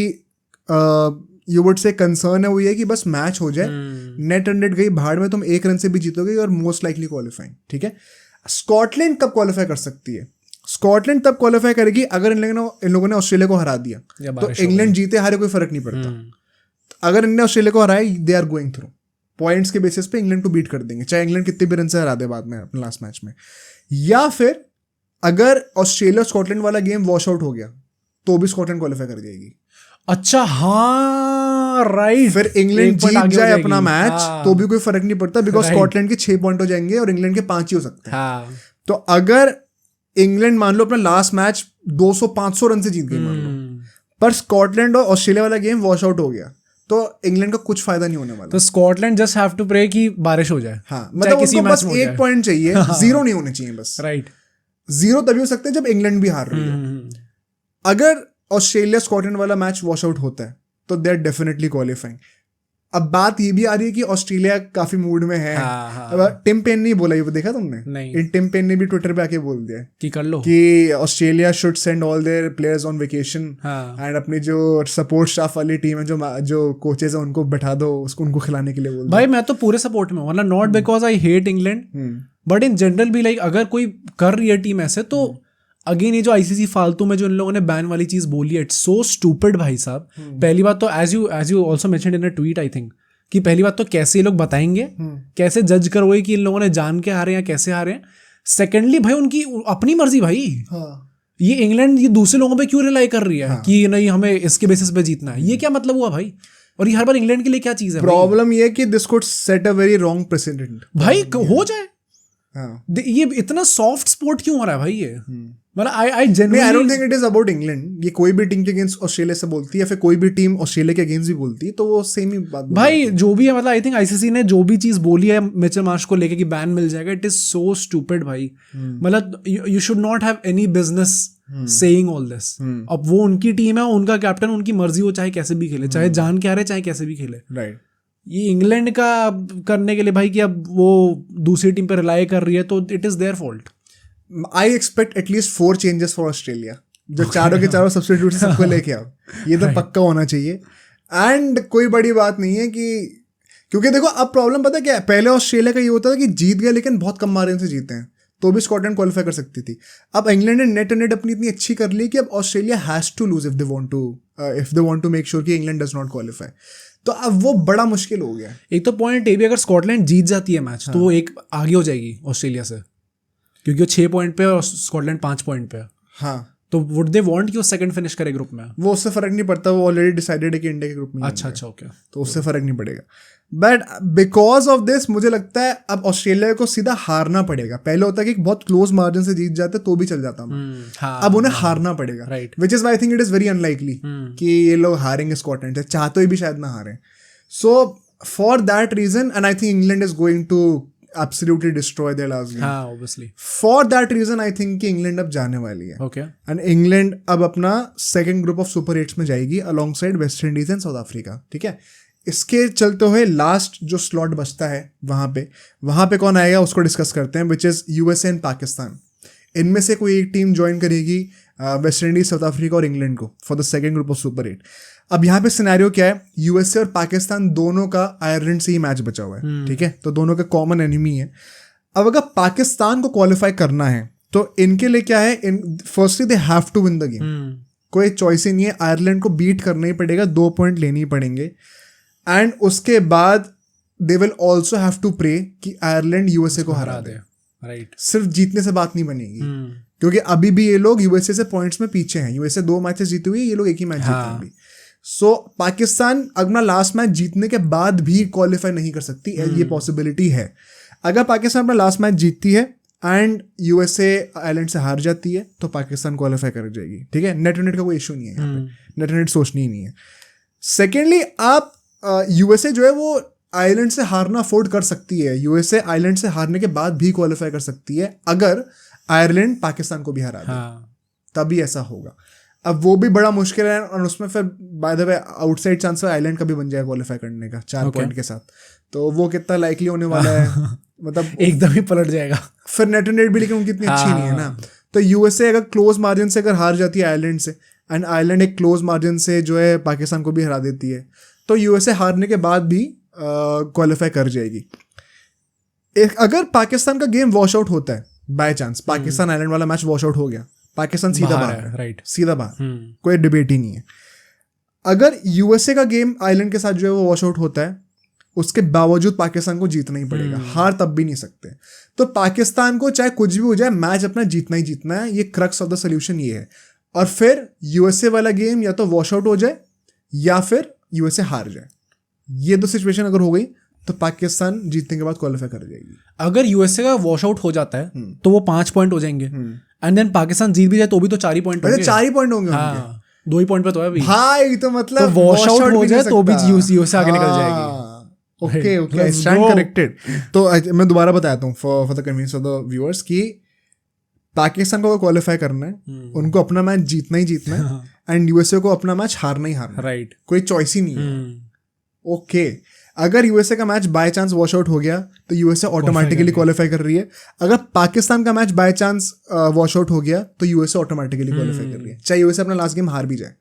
यू वुड से कंसर्न है वो ये कि बस मैच हो जाए, नेट रन रेट गई भाड़ में, तुम 1 रन से भी जीतोगे और मोस्ट लाइकली क्वालिफाइंग। ठीक है, स्कॉटलैंड कब क्वालिफाई कर सकती है? स्कॉटलैंड तब क्वालिफाई करेगी अगर इन लोगों ने ऑस्ट्रेलिया को हरा दिया, तो इंग्लैंड जीते हारे कोई फर्क नहीं पड़ता। अगर इन्होंने ऑस्ट्रेलिया को हराया, they are going through, points के बेसिस पे इंग्लैंड को बीट कर देंगे, चाहे इंग्लैंड कितने भी रन से हरा दे बाद में अपने लास्ट मैच में। या फिर अगर ऑस्ट्रेलिया स्कॉटलैंड वाला गेम वॉश आउट हो गया तो भी स्कॉटलैंड क्वालिफाई कर जाएगी। अच्छा, हाँ, राइट। फिर इंग्लैंड जीत जाए अपना मैच तो भी कोई फर्क नहीं पड़ता, बिकॉज स्कॉटलैंड के 6 पॉइंट हो जाएंगे और इंग्लैंड के 5 ही हो सकते हैं। तो अगर इंग्लैंड मान लो अपना लास्ट मैच 200-500 रन से जीत गई मान लो, पर स्कॉटलैंड और ऑस्ट्रेलिया वाला गेम वॉश आउट हो गया, तो इंग्लैंड का कुछ फायदा नहीं होने वाला। तो Scotland just have to pray कि बारिश हो जाए। हाँ, मतलब उनको बस 1 पॉइंट चाहिए, 0 नहीं होने चाहिए बस। राइट। 0 तभी हो सकते हैं जब इंग्लैंड भी हार रही है। अगर ऑस्ट्रेलिया स्कॉटलैंड वाला मैच वॉश आउट होता है तो दे आर डेफिनेटली क्वालिफाइंग। अब बात ये भी आ रही है कि ऑस्ट्रेलिया काफी मूड में है। अब टिम पेन नहीं बोला, ये वो देखा तुमने? नहीं। टिम पेन ने भी ट्विटर पे आके बोल दिया कि कर लो, कि Australia should send all their players on vacation and अपनी जो सपोर्ट स्टाफ वाली टीम है, जो कोचेस है, उनको बैठा दो, उसको उनको खिलाने के लिए बोल दो। भाई मैं तो पूरे सपोर्ट में हूँ, मतलब not because I hate England, but in general भी लाइक अगर कोई कर रही है टीम ऐसे, तो अगेन ये जो आईसीसी फालतू में जो इन लोगों ने बैन वाली चीज बोली है, इट्स सो स्टूपिड भाई साहब। पहली बात तो as you also mentioned in a tweet I think, कि पहली बात तो कैसे ये लोग बताएंगे, कैसे जज करोगे कि इन लोगों ने जान के हारे या कैसे हारे। सेकेंडली भाई उनकी अपनी मर्जी भाई। ये इंग्लैंड ये दूसरे लोगों पे क्यों रिलाई कर रही है कि नहीं हमें इसके बेसिस पे जीतना है? ये क्या मतलब हुआ भाई? और ये हर बार इंग्लैंड के लिए क्या चीज है? प्रॉब्लम ये कि this could set a very wrong president भाई, हो जाए। ये इतना सॉफ्ट स्पोर्ट क्यों हो रहा है भाई? ये मतलब आई don't think it is about England. ये कोई भी टीम के अगेंस्ट ऑस्ट्रेलिया से बोलती है या फिर कोई भी टीम ऑस्ट्रेलिया के अगेंस्ट भी बोलती है, तो वो सेम ही बात भाई जो भी है। मतलब आई थिंक आईसीसी ने जो भी चीज बोली है मिचेल मार्श को लेके कि बैन मिल जाएगा, इट इज सो स्टूपिड भाई। मतलब you should not have any business saying all this. अब वो उनकी टीम है, उनका कैप्टन, उनकी मर्जी, वो चाहे कैसे भी खेले, चाहे जान के हारे चाहे कैसे भी खेले। राइट। ये इंग्लैंड का करने के लिए भाई कि अब वो दूसरी टीम पे रिलाई कर रही है, तो it is their fault. I expect at least 4 changes for Australia, जो चारों के चारों सब्स्टिट्यूट सबको लेके आओ, ये तो पक्का होना चाहिए। एंड कोई बड़ी बात नहीं है कि, क्योंकि देखो अब प्रॉब्लम पता क्या है, पहले ऑस्ट्रेलिया का ये होता था कि जीत गया लेकिन बहुत कम मार्जिन से जीते हैं तो भी स्कॉटलैंड क्वालिफाई कर सकती थी। अब इंग्लैंड ने नेट अपनी इतनी अच्छी कर ली कि अब Australia has to lose if they want to make sure कि इंग्लैंड डज नॉट क्वालिफाई। तो अब वो बड़ा मुश्किल हो गया। एक तो पॉइंट ये भी, अगर स्कॉटलैंड जीत जाती है मैच तो वो एक आगे हो जाएगी ऑस्ट्रेलिया से, क्योंकि वो 6 पॉइंट पे और स्कॉटलैंड 5 पॉइंट पे। हाँ, तो वुड दे वांट कि वो सेकंड फिनिश करे ग्रुप में? वो उससे फर्क नहीं पड़ता, वो ऑलरेडी डिसाइडेड है कि इंडिया के ग्रुप में। अच्छा, ओके, तो उससे फर्क नहीं पड़ेगा। बट बिकॉज ऑफ दिस मुझे लगता है अब ऑस्ट्रेलिया को सीधा हारना पड़ेगा। पहले होता है कि बहुत क्लोज मार्जिन से जीत जाते तो भी चल जाता हूँ, अब उन्हें हारना पड़ेगा। Which is why I think it is very unlikely कि ये लोग हारेंगे स्कॉटलैंड से, चाहते हुए भी शायद ना हारें। So for that reason, and I think England is going to absolutely destroy their last game. हाँ obviously. For that reason I think कि इंग्लैंड अब जाने वाली है। ओके। एंड इंग्लैंड अब अपना सेकंड ग्रुप ऑफ सुपर 8 में जाएगी along side West Indies and south Africa. ठीक है, इसके चलते हुए लास्ट जो स्लॉट बचता है वहाँ पे कौन आएगा उसको डिस्कस करते हैं, which is USA and Pakistan. इनमें से कोई एक टीम ज्वाइन करेगी वेस्ट इंडीज, साउथ अफ्रीका और इंग्लैंड को for the second group of super 8। अब यहाँ पे सिनेरियो क्या है, यूएसए और पाकिस्तान दोनों का आयरलैंड से ही मैच बचा हुआ है। ठीक है, तो दोनों का कॉमन एनिमी है। अब अगर पाकिस्तान को क्वालिफाई करना है तो इनके लिए क्या है, firstly they have to win the game, कोई चॉइस ही नहीं है, आयरलैंड को बीट करना ही पड़ेगा, 2 पॉइंट लेने ही पड़ेंगे। एंड उसके बाद they will also have to pray कि आयरलैंड यूएसए को हरा दे। राइट, सिर्फ जीतने से बात नहीं बनेगी, क्योंकि अभी भी ये लोग यूएसए से पॉइंट्स में पीछे हैं। यूएसए 2 मैचेस जीती हुई है, ये लोग एक ही मैच जीते हैं अभी। सो पाकिस्तान अपना लास्ट मैच जीतने के बाद भी क्वालिफाई नहीं कर सकती, ये पॉसिबिलिटी है। अगर पाकिस्तान अपना लास्ट मैच जीतती है एंड यूएसए आयरलैंड से हार जाती है तो पाकिस्तान क्वालिफाई कर जाएगी। ठीक है, नेट का कोई इशू नहीं है यहाँ पे, नेट सोचनी ही नहीं है। सेकेंडली, आप यूएसए जो है वो आयरलैंड से हारना अफोर्ड कर सकती है। यूएसए आयरलैंड से हारने के बाद भी क्वालिफाई कर सकती है अगर आयरलैंड पाकिस्तान को भी हरा दे, तभी ऐसा होगा। अब वो भी बड़ा मुश्किल है, और उसमें फिर bye the way outside chance Ireland का भी बन जाएगा क्वालिफाई करने का 4 पॉइंट के साथ, तो वो कितना लाइकली होने वाला है मतलब एकदम ही पलट जाएगा फिर नेट भी, लेकिन उनकी इतनी अच्छी नहीं है ना। तो यूएसए अगर क्लोज मार्जिन से अगर हार जाती है आयरलैंड से, एंड आयरलैंड एक क्लोज मार्जिन से जो है पाकिस्तान को भी हरा देती है, तो यूएसए हारने के बाद भी क्वालिफाई कर जाएगी। अगर पाकिस्तान का गेम वॉश आउट होता है बाय चांस, पाकिस्तान आयरलैंड वाला मैच वॉश आउट हो गया, पाकिस्तान सीधा बाहर है, राइट, सीधा बाहर, कोई डिबेट ही नहीं है। अगर यूएसए का गेम आयरलैंड के साथ जो है वो वॉश आउट होता है, उसके बावजूद पाकिस्तान को जीतना ही पड़ेगा, हार तब भी नहीं सकते। तो पाकिस्तान को चाहे कुछ भी हो जाए, मैच अपना जीतना ही जीतना है, ये क्रक्स ऑफ द सोल्यूशन ये है। और फिर यूएसए वाला गेम या तो वॉश आउट हो जाए या फिर यूएसए हार जाए। ये दो सिचुएशन अगर हो गई तो पाकिस्तान जीतने के बाद क्वालिफाई कर जाएगी। अगर यूएसए का वॉश आउट हो जाता है तो वो 5 पॉइंट हो जाएंगे, एंड देन पाकिस्तान जीत भी जाए तो भी तो 4 ही पॉइंट होंगे। 4 ही पॉइंट होंगे, 2 ही पॉइंट पे तो है अभी भाई। तो मतलब तो वॉश आउट हो जाए तो भी यूएसए आगे निकल जाएगी। Okay, stand corrected. तो मैं दोबारा बताता हूँ for the convenience of the viewers कि पाकिस्तान को क्वालिफाई करना है, उनको अपना मैच जीतना ही जीतना है, एंड यूएसए को अपना मैच हारना ही हारना, राइट, कोई चॉइस ही नहीं है। ओके, अगर यूएसए का match by chance wash out हो गया तो यूएसए ऑटोमेटिकली क्वालिफाई कर रही है। अगर पाकिस्तान का match by chance wash out हो गया तो यूएसए ऑटोमेटिकली क्वालिफाई कर रही है, चाहे यूएसए अपना लास्ट गेम हार भी जाए।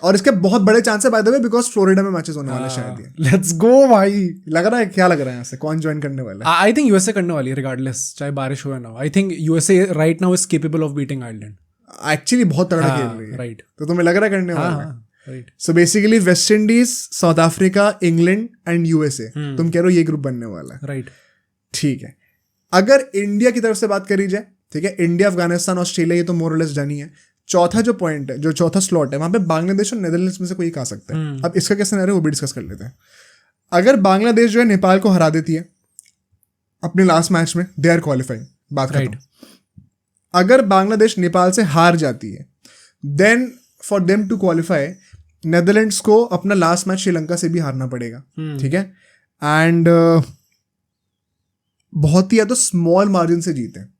और इसके बहुत बड़े चांस है bye the way, because Florida में मैचेस होने वाले हैं शायद ये। लेट्स गो भाई। लग रहा है, क्या लग रहा है यहाँ से कौन ज्वाइन करने वाला है? आई थिंक यूएसए करने वाली है रिगार्डलेस, चाहे बारिश हो या ना। I think USA right now is capable of beating Ireland. Actually बहुत तगड़ा खेल रही है, राइट। तो तुम्हें लग रहा है करने वाला है? Right. So basically West Indies, south Africa, England and USA, तुम कह रहे हो ये ग्रुप बनने वाला है, राइट। ठीक है। अगर इंडिया की तरफ से बात करी जाए, ठीक है, इंडिया, अफगानिस्तान, ऑस्ट्रेलिया, ये तो मोर और लेस डन ही है। चौथा जो पॉइंट है, जो चौथा स्लॉट है, वहां पे बांग्लादेश और नेदरलैंड्स में से कोई एक आ सकता है। अब इसका क्या सिनेरियो वो भी डिस्कस कर लेते हैं। अगर बांग्लादेश जो है नेपाल को हरा देती है अपने लास्ट मैच में, दे आर क्वालिफाइंग, बात खत्म। अगर बांग्लादेश नेपाल से हार जाती है, then for them to qualify Netherlands को अपना लास्ट मैच श्रीलंका से भी हारना पड़ेगा, ठीक है, एंड बहुत ही या तो स्मॉल मार्जिन से जीते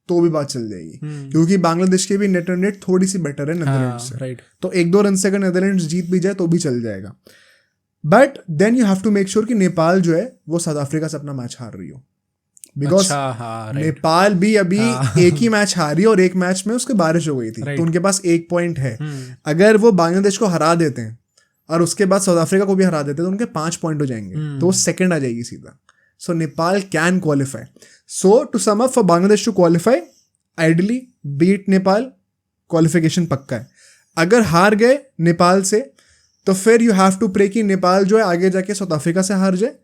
तो भी बात चल जाएगी, क्योंकि बांग्लादेश के भी नेट और नेट थोड़ी सी बेटर है नेदरलैंड्स से, राइट। तो 1-2 रन से अगर नेदरलैंड्स जीत भी जाए तो भी चल जाएगा। But then you have to make sure कि नेपाल जो है वो साउथ अफ्रीका से अपना मैच हार रही हो, बिकॉज नेपाल भी अभी एक ही मैच हारी और एक मैच में उसके बारिश हो गई थी, तो उनके पास 1 पॉइंट है। अगर वो बांग्लादेश को हरा देते हैं और उसके बाद साउथ अफ्रीका को भी हरा देते हैं तो उनके 5 पॉइंट हो जाएंगे, तो वो सेकंड आ जाएगी सीधा। So Nepal can qualify. So to sum up, for Bangladesh to qualify, ideally beat Nepal, qualification पक्का है। अगर हार गए नेपाल से तो फिर यू हैव टू प्रे कि नेपाल जो है आगे जाके साउथ अफ्रीका से हार जाए,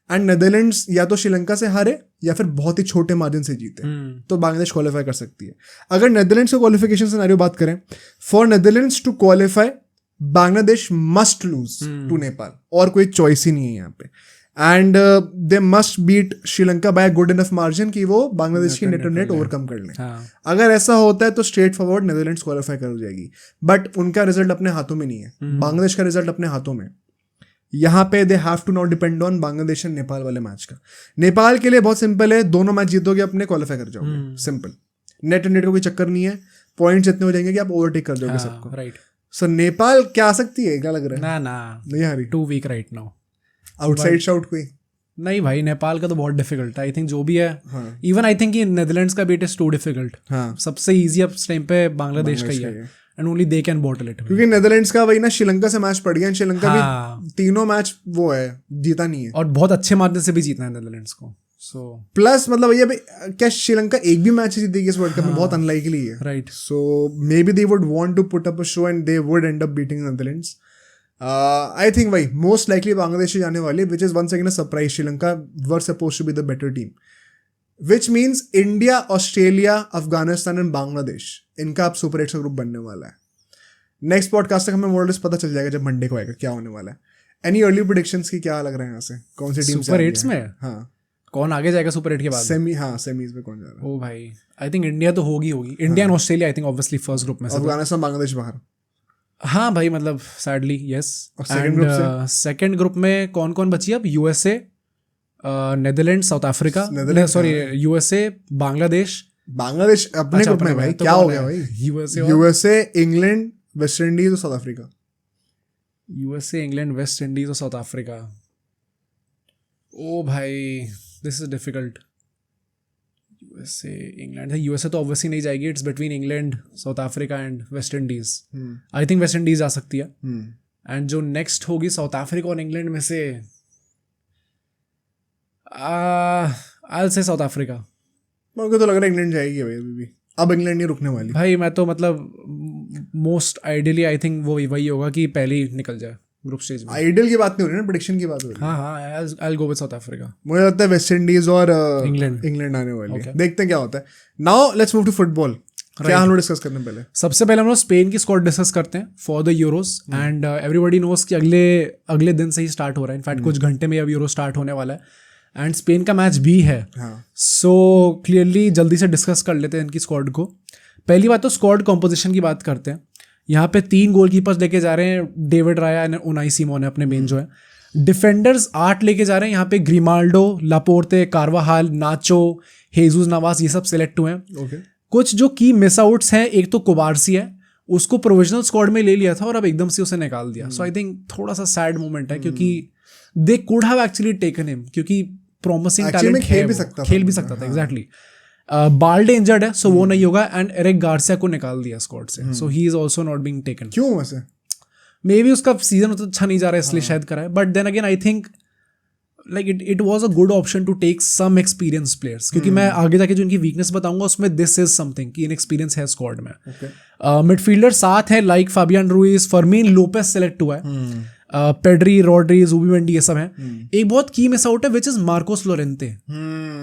एंड नेदरलैंड्स या तो श्रीलंका से हारे या फिर बहुत ही छोटे मार्जिन से जीते, तो बांग्लादेश क्वालिफाई कर सकती है। अगर नेदरलैंड्स को क्वालिफिकेशन सिनेरियो बात करें, for Netherlands to qualify Bangladesh must lose to Nepal, और कोई चॉइस ही नहीं है यहाँ पे, and they must beat Sri Lanka by good enough margin कि वो बांग्लादेश की नेट और नेट ओवरकम कर लें। अगर ऐसा होता है तो स्ट्रेट फॉरवर्ड नेदरलैंड्स क्वालिफाई कर जाएगी, बट उनका रिजल्ट अपने हाथों में नहीं है, बांग्लादेश का रिजल्ट अपने हाथों में। यहाँ पे they have to not depend on Bangladesh and Nepal वाले मैच का। नेपाल के लिए बहुत सिंपल है, दोनों मैच जीतोगे अपने क्वालिफाई कर जाओगे, सिंपल। नेट एंड नेट का कोई चक्कर नहीं है, पॉइंट्स इतने हो जाएंगे कि आप ओवरटेक कर जाओगे सबको। राइट। सो नेपाल क्या आ सकती है, क्या लग रहा है? ना नहीं आ रही, too weak right now. Outside shout कोई नहीं भाई, नेपाल का तो बहुत डिफिकल्ट है आई थिंक, जो भी है। इवन आई थिंक नेदरलैंड्स का भी इट इज टू डिफिकल्ट। सबसे इजी अब टाइम पे बांग्लादेश का ही है, and only they can bottle it. क्योंकि नेदरलैंड्स का वही ना श्रीलंका से मैच पड़ गया, श्रीलंका भी तीनों मैच वो है जीता नहीं है, और बहुत अच्छे मार्जिन से भी जीतना है नेदरलैंड्स को। सो प्लस मतलब ये क्या श्रीलंका एक भी मैच जीतेगी इस वर्ल्ड कप में, बहुत अनलाइकली है। Right. So maybe they would want to put up a show and they would end up beating Netherlands. I think वही मोस्ट लाइकली बांग्लादेश से जाने वाली, which is once again a surprise. Sri Lanka were supposed to be the better team, which means India, Australia, Afghanistan and Bangladesh, इनका अब सुपर 8 का ग्रुप बनने वाला है। नेक्स्ट पॉडकास्ट तक हमें मोर पता चल जाएगा जब मंडे को आएगा क्या होने वाला है। एनी अर्ली प्रेडिक्शंस की क्या लग रहा है यहाँ से, कौन सी टीम सुपर 8 में? हाँ, कौन आगे जाएगा सुपर 8 के बाद? सेमीज में कौन जा रहा है? ओ भाई, आई थिंक इंडिया तो होगी India and Australia I think obviously first group में। अफगानिस्तान बांग्लादेश बाहर। हाँ भाई, मतलब सैडली यस। सेकंड ग्रुप में कौन कौन बची अब? USA, Netherlands, South Africa, sorry USA, Bangladesh अपने ग्रुप में भाई, क्या हो गया भाई? यूएसए, इंग्लैंड, वेस्ट इंडीज और South Africa. USA, England, West Indies और साउथ अफ्रीका। ओ भाई, this is difficult. USA, England, USA तो ऑब्वियसली नहीं जाएगी, it's between England, South Africa and West Indies. I think West Indies आ सकती है। एंड जो नेक्स्ट होगी साउथ अफ्रीका और इंग्लैंड में से, I will say south Africa. मुझे तो लग रहा है इंग्लैंड जाएगी भाई अभी भी, अब इंग्लैंड नहीं रुकने वाली भाई। मैं तो मतलब मोस्ट आइडियली आई थिंक वो वही होगा कि पहले ही निकल जाए ग्रुप स्टेज में। आइडियल की बात नहीं हो रही ना, प्रेडिक्शन की बात हो रही है। हाँ, I will go with south Africa. मुझे लगता है वेस्ट इंडीज और इंग्लैंड आने वाली है, देखते हैं क्या होता है। Now let's move to football. क्या हम लोग डिस्कस करने पहले? सबसे पहले हम लोग स्पेन की स्क्वाड डिस्कस करते हैं for the Euros, and everybody knows कि अगले दिन से ही स्टार्ट हो रहा है। इनफैक्ट कुछ घंटे में अब यूरो स्टार्ट होने वाला है, एंड स्पेन का मैच भी है। सो क्लियरली जल्दी से डिस्कस कर लेते हैं इनकी स्क्वाड को। पहली बात तो स्क्वाड कॉम्पोजिशन की बात करते हैं। यहाँ पे 3 गोलकीपर्स लेके जा रहे हैं, David Raya and Unai Simone है अपने मेन जो है। डिफेंडर्स 8 लेके जा रहे हैं यहाँ पे, ग्रिमाल्डो, लापोर्ते, कार्वाहाल, नाचो, हेजूस नवास, ये सब सिलेक्ट हुए हैं। कुछ जो की मिस आउट्स हैं, एक तो कुबारसी है, उसको प्रोविजनल स्क्वाड में ले लिया था और अब एकदम से उसे निकाल दिया। सो आई थिंक थोड़ा सा सैड मोमेंट है, क्योंकि they could have actually taken him, क्योंकि प्रॉमिसिंग टैलेंट है, खेल भी सकता था। एग्जैक्टली। बाल्डे इंजर्ड है, सो वो नहीं होगा, एंड एरिक गार्सिया को निकाल दिया स्क्वाड से, so he is also not being taken. क्यों वैसे? मे बी उसका सीजन तो अच्छा नहीं जा रहा है इसलिए शायद करा है, but then again I think like it was a good option to take some experience players, क्योंकि मैं आगे जाके जो इनकी वीकनेस बताऊंगा उसमें दिस इज समथिंग कि इनएक्सपीरियंस है स्क्वाड में। मिडफील्डर 7 है, like Fabian Ruiz, Fermin Lopez select हुआ है, पेड्री, रॉड्री, ज़ुबिमेंडी, ये सब हैं। एक बहुत की मिस आउट है which is Marcos Llorente.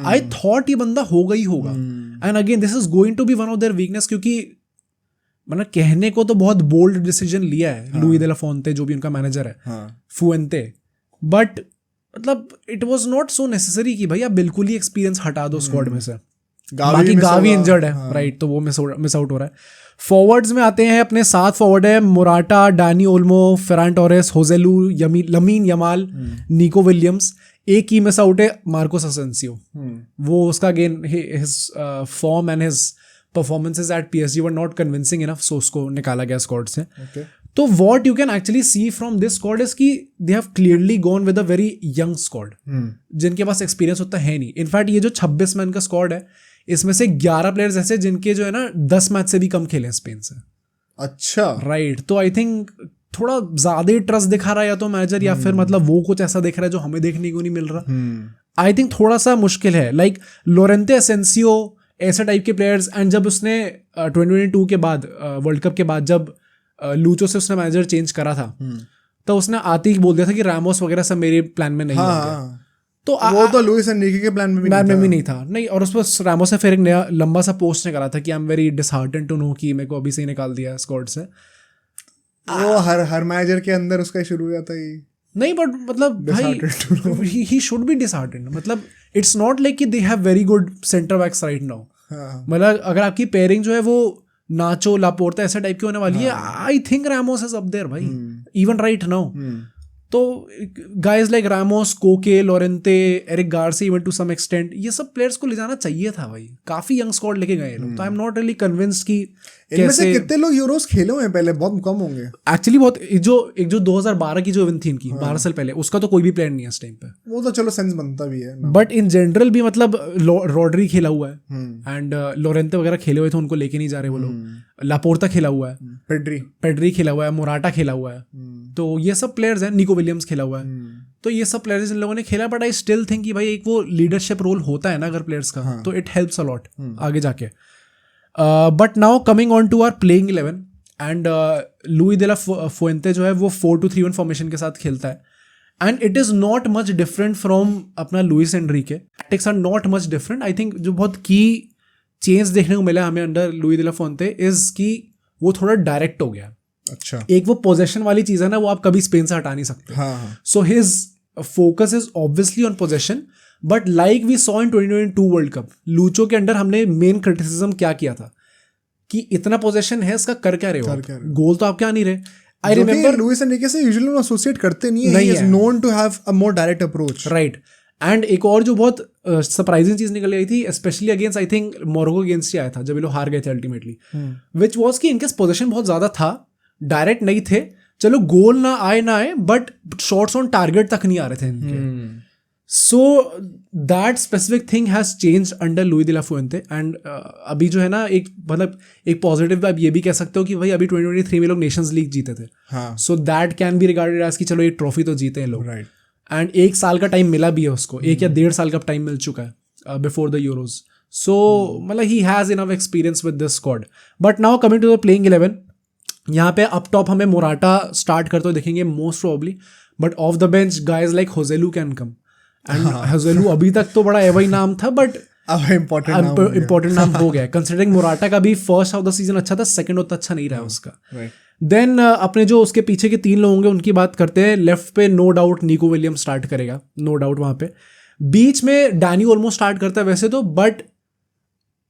I thought ये बंदा होगा ही होगा, and again this is going to be one of their weakness, क्योंकि मतलब कहने को तो बहुत बोल्ड डिसीजन लिया है लुई दे ला फोंते, जो भी उनका मैनेजर है, फुएंते, बट मतलब it was not so necessary कि भाई आप बिल्कुल ही एक्सपीरियंस हटा दो स्क्वाड में से। बाकी गावी इंजर्ड है, राइट, तो वो मिस आउट हो रहा है। फॉरवर्ड्स में आते हैं अपने 7 फॉरवर्ड है, Morata, Dani Olmo, Ferran Torres, Joselu, Lamine Yamal, Nico Williams. एक ही मिस आउट है, मार्कोस असेंसियो। वो उसका again his form and his performances at PSG were not convincing enough, so उसको निकाला गया स्क्वाड से। तो what you can actually see from this squad is कि they have clearly gone with a very young squad, जिनके पास एक्सपीरियंस होता है नहीं। इनफैक्ट ये जो 26 मैन का स्क्वाड है, इसमें से 11 प्लेयर्स ऐसे जिनके जो है ना 10 मैच से भी कम खेले हैं स्पेन से। अच्छा, राइट। तो आई थिंक थोड़ा ज्यादा ही ट्रस्ट दिखा रहा है या तो मैनेजर, या फिर मतलब वो कुछ ऐसा दिख रहा है जो हमें देखने को नहीं मिल रहा। आई थिंक थोड़ा सा मुश्किल है, लाइक लोरेंते, असेंसियो, ऐसे टाइप के प्लेयर्स। एंड जब उसने 2022 के बाद, वर्ल्ड कप के बाद, जब लूचो से उसने मैनेजर चेंज करा था, तो उसने आते ही बोल दिया था कि रामोस वगैरह सब मेरे प्लान में नहीं होंगे। तो वो तो लुइस एनरिके के प्लान में भी नहीं था। नहीं, और उस पर रामोस ने फिर एक नया लंबा सा पोस्ट निकाला था कि I am very disheartened to know कि मेरे को अभी से ही निकाल दिया स्क्वाड से। वो हर मैनेजर के अंदर उसका शुरू हो जाता है। नहीं, बट मतलब भाई ही शुड बी डिसहार्टेंड। मतलब इट्स नॉट लाइक कि they have very good centre backs right now. मतलब अगर आपकी पेयरिंग जो है वो नाचो, लापोर्ता ऐसा टाइप की होने वाली है, I think Ramos is up there भाई, इवन राइट नाउ। तो तो guys like Ramos, Koke, Llorente, Eric Garcia even to some extent, ये सब प्लेयर्स को ले जाना चाहिए था भाई, काफी यंग स्क्वाड लेके गए लोग। तो आई एम नॉट रियली कन्विंस्ड कि इनमें से कितने लोग यूरोस खेले हुए हैं पहले, बहुत कम होंगे एक्चुअली। बहुत एक जो 2012 की जो इवेंट थी इनकी 12 साल पहले, उसका तो कोई भी प्लेयर नहीं है इस टाइम पे। वो तो चलो सेंस बनता भी है, बट इन जनरल भी मतलब रॉड्री खेला हुआ है एंड लोरेंते वगैरह खेले हुए थे, उनको लेके नहीं जा रहे वो लोग। लापोर्ता खेला हुआ है, पेड्री खेला हुआ है, मोराटा खेला हुआ है, तो ये सब प्लेयर्स हैं। निको विलियम्स खेला हुआ है, तो ये सब प्लेयर्स इन लोगों ने खेला। बट आई स्टिल थिंक कि भाई एक वो लीडरशिप रोल होता है ना अगर प्लेयर्स का, तो इट हेल्प्स अ लॉट आगे जाके। But now coming on to our playing 11 and Luis de la Fuente जो है वो 4-2-3-1 फॉर्मेशन के साथ खेलता है and it is not much different from अपना Luis Enrique. Tactics are not much different. I think जो बहुत की चेंज देखने को मिला हमें under Luis de la Fuente is कि वो थोड़ा डायरेक्ट हो गया। अच्छा, एक वो पोजेशन वाली चीज़ है ना, वो आप कभी स्पेन से हटा नहीं सकते। So his focus is obviously on possession, but like we saw in 2022 World Cup, Lucho के अंडर हमने मेन क्रिटिसिज्म क्या किया था कि इतना पोजेशन है, इसका कर क्या रहे हो, गोल तो आप क्या नहीं रहे। आई रिमेंबर लुइस एनरिके से यूजुअली एसोसिएट करते नहीं है, he is known to have a more direct approach, right. And एक और जो बहुत सरप्राइजिंग चीज निकल आई थी, especially against I think Morocco against ही आया था जब ये लोग हार गए थे अल्टीमेटली, विच वॉज कि इनके पोजेशन बहुत ज्यादा था, डायरेक्ट नहीं थे, चलो गोल ना आए बट शॉट्स ऑन टारगेट तक नहीं आ रहे थे इनके। So that specific thing has change under Luis de la Fuente and अभी जो है ना एक मतलब एक पॉजिटिव आप ये भी कह सकते हो कि भाई अभी 2023 में लोग नेशंस लीग जीते थे, so that can be regarded as कि चलो एक ट्रॉफी तो जीते हैं लोग, एंड 1 साल का टाइम मिला भी है उसको, 1 या 1.5 साल का टाइम मिल चुका है बिफोर द यूरोज। सो मतलब he has enough experience with this squad. But now coming to the playing 11, यहाँ पे अप टॉप हमें मोराटा स्टार्ट करते हुए देखेंगे most probably, but off the bench guys like Joselu can come and Joselu अभी तक तो बड़ा एवं नाम था बट अब इम्पोर्टेंट नाम हो गया, कंसिडरिंग मोराटा का भी फर्स्ट ऑफ द सीजन अच्छा था, सेकंड उतना अच्छा नहीं रहा उसका। देन अपने जो उसके पीछे के 3 लोग होंगे उनकी बात करते हैं। लेफ्ट पे no doubt Nico Williams start करेगा, नो डाउट वहाँ पे। बीच में डैनी ओल्मो स्टार्ट करता है वैसे तो, बट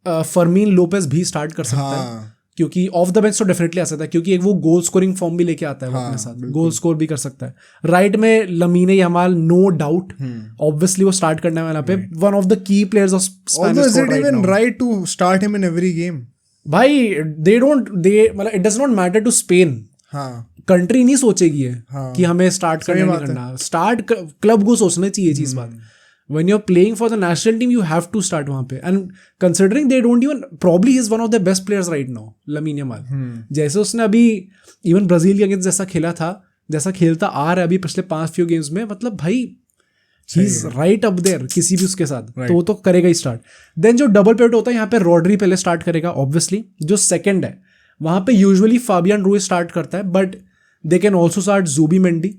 फर्मीन लोपेज भी स्टार्ट कर सकता है क्योंकि ऑफ द बेंच तो डेफिनेटली आ सकता है, क्योंकि एक वो गोल स्कोरिंग फॉर्म भी लेके आता है वो अपने साथ, गोल स्कोर भी कर सकता है। राइट में Lamine Yamal no doubt obviously वो स्टार्ट करने वाला पे, one of the key players of Spanish squad right now. Right to start him in every game भाई, दे मतलब it does not matter to Spain, country नहीं सोचेगी है कि हमें स्टार्ट करना, स्टार्ट क्लब को सोचना चाहिए चीज बात। When you're playing for the national team, you have to start वहाँ पे, and considering they don't even, probably he is one of the best players right now, Lamine Yamal। जैसे उसने अभी इवन ब्राजील के अगेंस्ट जैसा खेला था, जैसा खेलता आ रहा है अभी पिछले 5 few games में, मतलब भाई he is right up there किसी भी उसके साथ, तो वो तो करेगा ही स्टार्ट। देन जो डबल पिवट होता है यहाँ पे रॉड्री पहले स्टार्ट करेगा ऑब्वियसली। जो सेकंड है वहाँ पे यूजुअली फाबियन रूइज स्टार्ट करता है, but they can also start जूबी Mendy,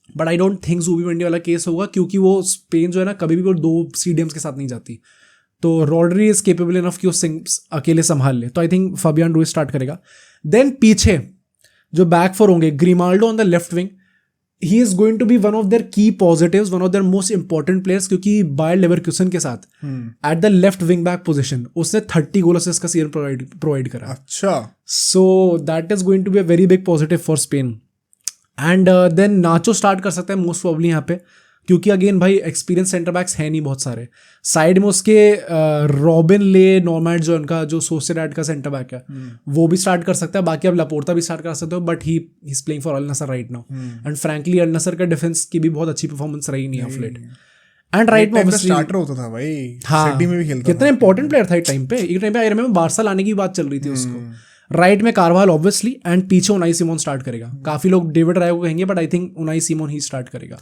but I don't think जूबी Mendy वाला केस होगा क्योंकि वो स्पेन जो है ना कभी भी वो 2 CDMs के साथ नहीं जाती, तो रॉड्री इज केपेबल इनफ कि वो अकेले संभाल ले, तो I think Fabian Ruiz start करेगा। देन पीछे जो बैक 4 होंगे, Grimaldo on the left wing, he is going to be one of their key positives, one of their most important players, क्योंकि बायर लेवरकुसन के साथ at the left wing back position उसने 30 गोल असिस्ट का सीजन प्रोवाइड करा। अच्छा, so that is going to be a very big positive for Spain. And then nacho start कर सकते हैं मोस्ट प्रोबेबली यहाँ पे, क्योंकि अगेन भाई एक्सपीरियंस सेंटर बैक्स हैं नहीं बहुत सारे। साइड में उसके रॉबिन ले नॉर्मैट जो उनका जो सोसिएडाड का सेंटर बैक है वो भी स्टार्ट कर सकता है, बाकी अब लापोर्ता भी स्टार्ट कर सकते हो, but he is playing for Al Nassr right now, and frankly Al Nassr का डिफेंस की भी बहुत अच्छी परफॉर्मेंस रही नहीं ऑफ लेट। एंड राइट में स्टार्टर होता था भाई, सिटी में भी खेलता कितना इंपॉर्टेंट प्लेयर था एक टाइम पे आई रिमेंबर बार्सा लाने की बात चल रही थी उसको। राइट में कारवाल ऑब्वियसली, एंड पीछे उनाई सिमोन स्टार्ट करेगा। काफी लोग डेविड राय को कहेंगे, but I think Unai Simon ही स्टार्ट करेगा।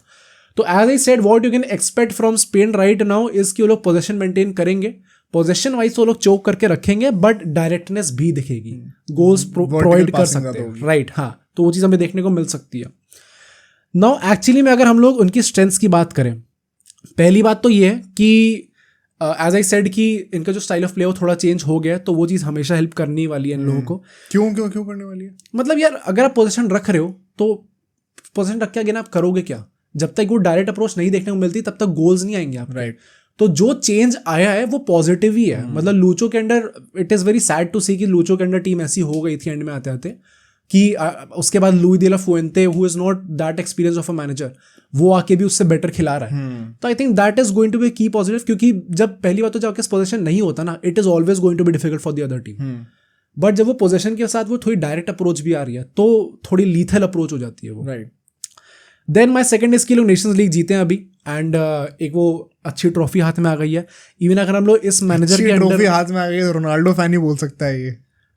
तो as I said, what you can expect from Spain right now is कि वो लोग पोजीशन मेंटेन करेंगे, पोजीशन वाइज वो लोग चोक करके रखेंगे, बट डायरेक्टनेस भी दिखेगी, गोल्स प्रोवाइड कर सकते हैं, राइट। हाँ, तो वो चीज़ हमें देखने को मिल सकती है। नाउ एक्चुअली में अगर हम लोग उनकी स्ट्रेंथ्स की बात करें, पहली बात तो ये है कि एज आई सेड कि इनका जो स्टाइल ऑफ प्ले वो थोड़ा चेंज हो गया, तो वो चीज़ हमेशा हेल्प करने वाली है इन लोगों को। क्यों करने वाली है? मतलब यार, अगर आप पोजीशन रख रहे हो तो पोजीशन रख के अगेन आप करोगे क्या? जब तक वो डायरेक्ट अप्रोच नहीं देखने को मिलती तब तक गोल्स नहीं आएंगे आप, राइट। तो जो चेंज आया है वो पॉजिटिव ही है। मतलब लूचो के under it is very sad to see कि लूचो के अंडर टीम ऐसी हो गई थी एंड में आते आते, कि उसके बाद Luis de la Fuente who is not that experience of a manager, वो आके भी उससे बेटर खिला रहा है। तो I think that is going to be key positive, क्योंकि जब पहली बात तो जब आपके पोजीशन नहीं होता ना, it is always going to be difficult for the other team. But जब वो पोजीशन के साथ वो थोड़ी डायरेक्ट अप्रोच भी आ रही है तो थोड़ी लीथल अप्रोच हो जाती है वो। Right. Then my second is कि लोग नेशंस लीग जीते हैं अभी, एंड एक वो अच्छी ट्रॉफी हाथ में आ गई है। इवन अगर हम लोग इस मैनेजर के ट्रॉफी हाथ में आ गई है, रोनाल्डो फैन ही बोल सकता है ये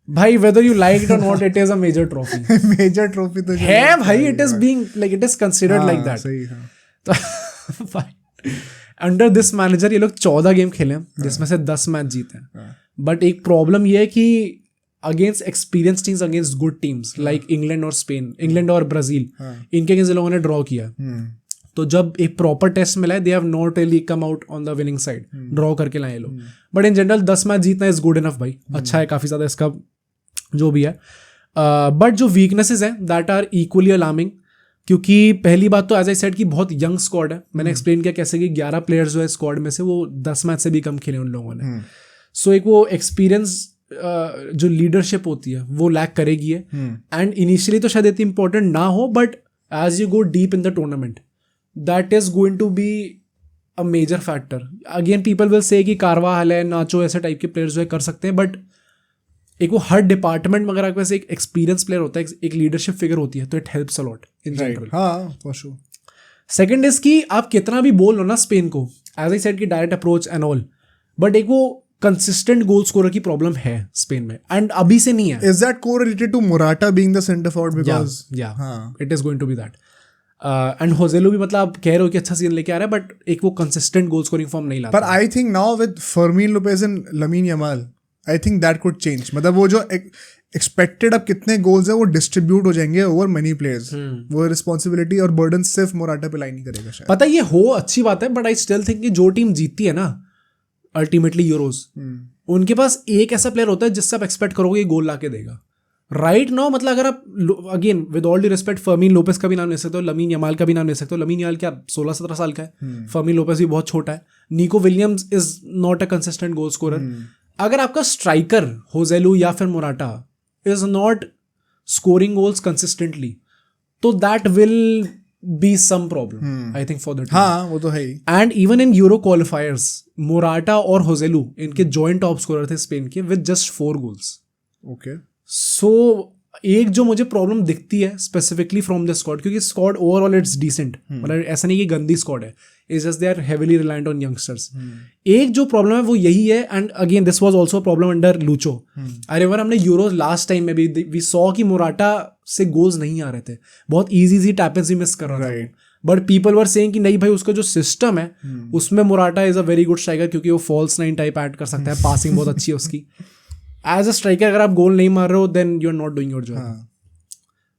भाई, whether you like it or not, it is a major trophy. Major trophy तो है भाई, it is being like it is considered like that. सही है। तो भाई अंडर दिस मैनेजर ये लोग 14 गेम खेले हैं जिसमें से 10 मैच जीते हैं। बट एक प्रॉब्लम ये है कि against experience teams, against good teams like England और स्पेन, इंग्लैंड और ब्राजील, इनके अगेंस्ट लोगों ने ड्रॉ किया। तो जब एक प्रॉपर टेस्ट मिला है, दे have not really come out on the winning side, draw करके लाए लोग। बट इन जनरल 10 मैच जीतना इज गुड इनफ भाई, अच्छा है काफी ज्यादा इसका जो भी है। बट जो वीकनेसेस हैं दैट आर इक्वली अलार्मिंग, क्योंकि पहली बात तो एज आई सेड कि बहुत यंग स्क्वाड है। मैंने एक्सप्लेन किया कैसे कि 11 प्लेयर्स जो है स्क्वाड में से वो 10 मैच से भी कम खेले उन लोगों ने। सो एक वो एक्सपीरियंस जो लीडरशिप होती है वो लैक करेगी है। एंड इनिशियली तो शायद इतनी इंपॉर्टेंट ना हो, but as you go deep in the tournament that is going to be a major factor. Again people will say कि कारवाहल है, नाचो, ऐसे टाइप के प्लेयर्स जो है कर सकते हैं, बट एक वो हर डिपार्टमेंट में अगर आपके पास एक एक्सपीरियंस प्लेयर होता है, एक लीडरशिप फिगर होती है, तो it helps a lot in general. हाँ, फॉर श्योर। सेकंड इज कि आप कितना भी बोल लो ना स्पेन को, एज आई सेड कि direct approach and all, but एक वो कंसिस्टेंट गोल स्कोरर की प्रॉब्लम है स्पेन में, एंड अभी से नहीं है। Is that correlated to Morata being the centre forward? Because it is going to be that. And Joselu भी मतलब आप कह रहे हो कि अच्छा सीजन लेके आ रहा है, बट एक वो कंसिस्टेंट गोल स्कोरिंग फॉर्म नहीं लाता। पर I think now with फर्मीन Lopez and lamin Yamal, I think that could change. मतलब वो जो एक्सपेक्टेड अब कितने गोल्स है वो डिस्ट्रीब्यूट हो जाएंगे ओवर मेनी प्लेयर्स। वो रिस्पॉन्सिबिलिटी और बर्डन सिर्फ मोराटा पे लाई नहीं करेगा शायद। पता ये हो अच्छी बात है, बट आई स्टिल थिंक कि जो टीम जीतती है ना अल्टीमेटली यूरोज, उनके पास एक ऐसा प्लेयर होता है जिससे आप एक्सपेक्ट करोगे गोल ला के देगा। राइट नाउ मतलब अगर आप again with all the respect Fermin Lopez का भी नाम ले सकते हो, लमीन यमाल का भी नाम ले सकते हो। लमीन यमाल क्या 16-17 साल का है, फर्मीन लोपेस भी बहुत छोटा है। Nico Williams is not a consistent goal scorer. अगर आपका स्ट्राइकर होजेलू या फिर Morata is not scoring goals consistently, तो that will be some problem I think for that. हाँ, वो तो है ही। And even in Euro qualifiers Morata और होजेलू इनके जॉइंट टॉप स्कोरर थे स्पेन के with just 4 goals. Okay. So एक जो मुझे प्रॉब्लम दिखती है स्पेसिफिकली फ्रॉम द स्क्वाड, क्योंकि स्क्वाड ओवरऑल इट्स डिसेंट, मतलब ऐसा नहीं कि गंदी स्क्वाड है, it's just they are heavily reliant on youngsters. एक जो प्रॉब्लम है वो यही है, and again this was also problem under Lucho. I remember हमने यूरो लास्ट टाइम में भी वी सॉ कि मोराटा से गोल्स नहीं आ रहे थे, बहुत इजी टैपेंस भी मिस कर रहा था, बट पीपल वर सेइंग कि नहीं भाई उसका जो सिस्टम है उसमें Morata is a very good striker, क्योंकि वो फॉल्स 9 टाइप ऐड कर सकता है, पासिंग बहुत अच्छी है उसकी। एज अ स्ट्राइकर अगर आप गोल नहीं मार रहे हो then you are not doing your job.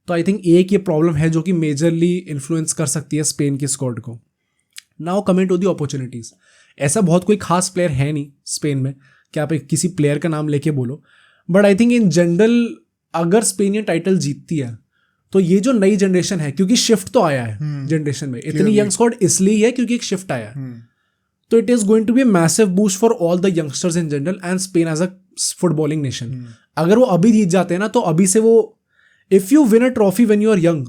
तो आई थिंक एक ये प्रॉब्लम है जो कि मेजरली इन्फ्लुएंस कर सकती है स्पेन की स्क्वाड को। Now coming to the opportunities, ऐसा बहुत कोई खास प्लेयर है नहीं स्पेन में कि आप एक किसी प्लेयर का नाम लेके बोलो, but I think in general अगर स्पेन ये टाइटल जीतती है तो ये जो नई जनरेशन है, क्योंकि शिफ्ट तो आया है जनरेशन में, इतनी यंग स्क्वाड इसलिए है क्योंकि एक शिफ्ट आया है, तो it is going to be a massive boost for all the youngsters in general and Spain as a footballing nation. अगर वो अभी जीत जाते हैं ना, तो अभी से वो if you win a trophy when you are young,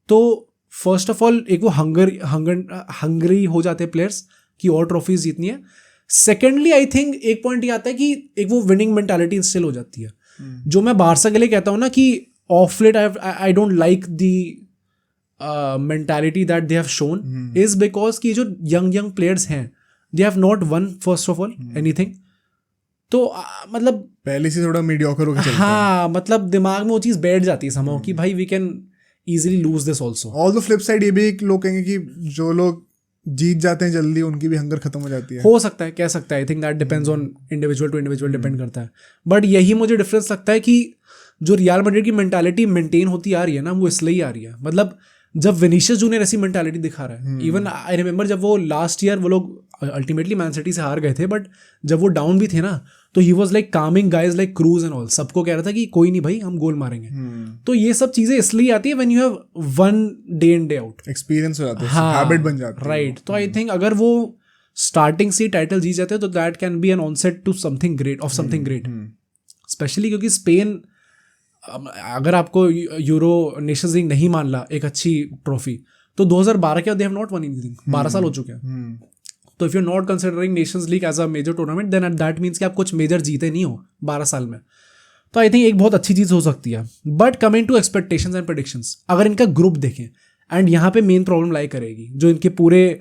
तो फर्स्ट ऑफ ऑल एक वो हंगरी हो जाते हैं प्लेयर्स कि और ट्रॉफीज जीतनी है। सेकेंडली आई थिंक एक पॉइंट ये आता है कि एक वो विनिंग मेंटालिटी इंस्टिल हो जाती है, जो मैं बारसा के लिए कहता हूँ ना कि of late I don't like the mentality that they have shown, is because कि जो यंग प्लेयर्स हैं they have not won first of all anything. तो मतलब पहले से थोड़ा मीडियोकर होकर चलते हैं। हाँ, मतलब दिमाग में वो चीज़ बैठ जाती है समहाउ कि भाई we can easily lose this also. All the flip side ये भी एक लोग कहेंगे कि जो लोग जीत जाते हैं जल्दी उनकी भी हंगर खत्म हो जाती है। हो सकता है, कह सकता है। I think that depends on individual to individual, depend करता है। बट यही मुझे डिफरेंस लगता है कि जो रियल मैड्रिड की मेंटालिटी मेंटेन होती आ रही है ना, वो इसलिए आ रही है। मतलब जब विनीशियस जूनियर ऐसी मेंटालिटी दिखा रहा है, इवन आई रिमेंबर जब वो लास्ट ईयर वो लोग अल्टीमेटली मैन सिटी से हार गए थे, बट जब वो डाउन भी थे ना, तो he was like Kameng guys like cruise and all, सबको कह रहा था कि कोई नहीं भाई हम गोल मारेंगे। तो ये सब चीजें इसलिए आती है when you have one day in day out, experience हो जाता है, हैबिट बन जाती है। राइट। तो आई थिंक अगर वो स्टार्टिंग से टाइटल जीत जाते हैं तो that can be an onset to something great, of something great, specially क्योंकि स्पेन अगर आपको यूरो नेशंस लीग नहीं मान ला एक अच्छी ट्रॉफी, तो 2012 के they have not won anything, 12 साल हो चुके हैं। तो if you are not considering nations league as a major tournament, then that means कि आप कुछ मेजर जीते नहीं हो 12 साल में। तो आई थिंक एक बहुत अच्छी चीज़ हो सकती है। But coming to expectations and predictions, अगर इनका ग्रुप देखें, एंड यहाँ पे मेन प्रॉब्लम लाई करेगी, जो इनके पूरे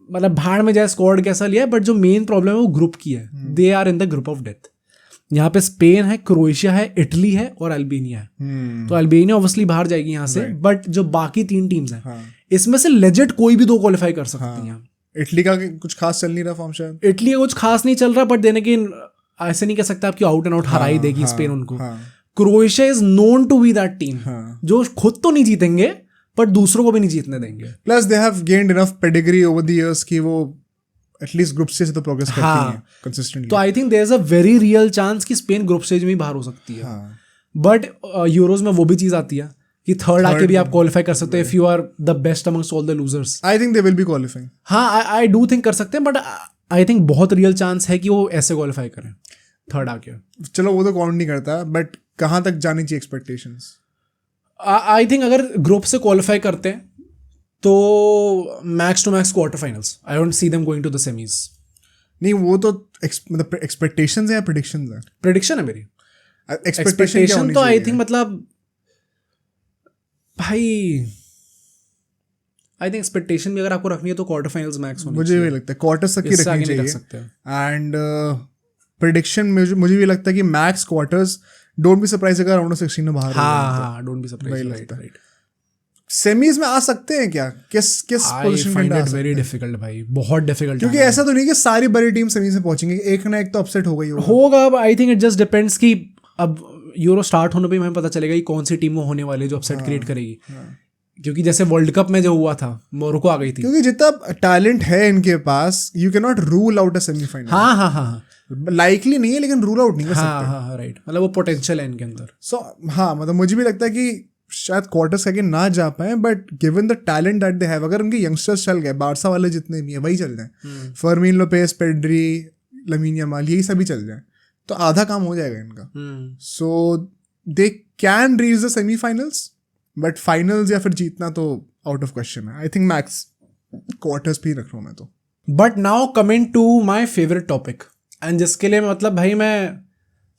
मतलब भाड़ में जाए स्क्वाड कैसा लिया है, बट जो मेन प्रॉब्लम है वो ग्रुप की है। They are in the group of death. यहाँ पे स्पेन है, क्रोएशिया है, इटली है और अल्बेनिया है। तो अल्बेनिया ऑब्वियसली बाहर जाएगी यहाँ से, बट जो बाकी 3 टीम्स हैं इसमें से लेजेंड कोई भी 2 क्वालिफाई कर सकती हैं। इटली का कुछ खास चल नहीं रहा फॉर्म शायद, इटली का कुछ खास नहीं चल रहा, बट देने के ऐसे नहीं कह सकता आपकी आउट एंड आउट हरा ही देगी स्पेन उनको। Croatia is known to be that team जो खुद तो नहीं जीतेंगे पर दूसरों को भी नहीं जीतने देंगे। Plus they have gained enough pedigree over the years कि वो एटलीस्ट ग्रुप स्टेज से तो प्रोग्रेस करती हैं कंसिस्टेंटली। तो I think there is a very real chance कि स्पेन ग्रुप स्टेज में ही बाहर हो सकती है। बट यूरोज में वो भी चीज आती है कि थर्ड आके भी आप क्वालिफाई कर सकते हो if you are the best amongst all the losers. I think they will be qualifying. हाँ, आई डू थिंक कर सकते हैं, बट आई थिंक बहुत रियल चांस है कि वो ऐसे क्वालिफाई करें थर्ड आके। चलो वो तो काउंट नहीं करता, बट कहाँ तक जानी चाहिए एक्सपेक्टेशंस? आई थिंक अगर ग्रुप से क्वालिफाई करते हैं तो max to max quarter finals. I don't see them going to the semis. नहीं, वो तो मतलब एक्सपेक्टेशंस है या प्रेडिक्शंस है? प्रेडिक्शन है मेरी। एक्सपेक्टेशन तो आई थिंक मतलब भाई आई थिंक एक्सपेक्टेशन भी अगर आपको रखनी है तो क्वार्टर फाइनल्स मैक्स होनी चाहिए। मुझे भी लगता है क्वार्टर्स तक की रखनी चाहिए। एंड प्रेडिक्शन में मुझे भी लगता है कि max quarters. Don't be surprise अगर राउंड ऑफ 16 में बाहर। हाँ, don't be surprise. Right. Semis में आ सकते हैं क्या? किस पोजीशन में आ सकते हैं? वेरी डिफिकल्ट भाई, बहुत डिफिकल्ट। क्योंकि ऐसा तो नहीं कि सारी बड़ी टीम सेमीज में पहुंचेंगी, एक ना एक तो अपसेट हो गई होगा। अब आई थिंक इट जस्ट डिपेंड्स कि अब यूरो स्टार्ट होने पे हमें पता चलेगा कि कौन सी टीम वो होने वाली है जो अपसेट क्रिएट करेगी। क्योंकि जैसे वर्ल्ड कप में जो हुआ था, मोरक्को आ गई थी। क्योंकि जितना टैलेंट है इनके पास, you can not rule out a semifinal. हाँ, लाइकली नहीं है लेकिन रूल आउट नहीं कर सकते। हाँ, राइट। मतलब वो पोटेंशियल है इनके अंदर। सो हाँ, मतलब मुझे भी लगता है कि शायद क्वार्टर्स के ना जा पाए, but given the talent that they have, अगर उनके यंगस्टर्स चल गए, बारसा वाले जितने भी हैं वही चल जाए, फर्मीन लोपेज, पेड्री, लमीन यमाल, यही सभी चल जाए तो आधा काम हो जाएगा इनका। So they can reach the semifinals, but finals या फिर जीतना तो आउट ऑफ क्वेश्चन है। आई थिंक मैक्स क्वार्टर्स भी रख रहा हूँ मैं तो। But now coming to my favourite topic, and जिसके लिए मतलब भाई मैं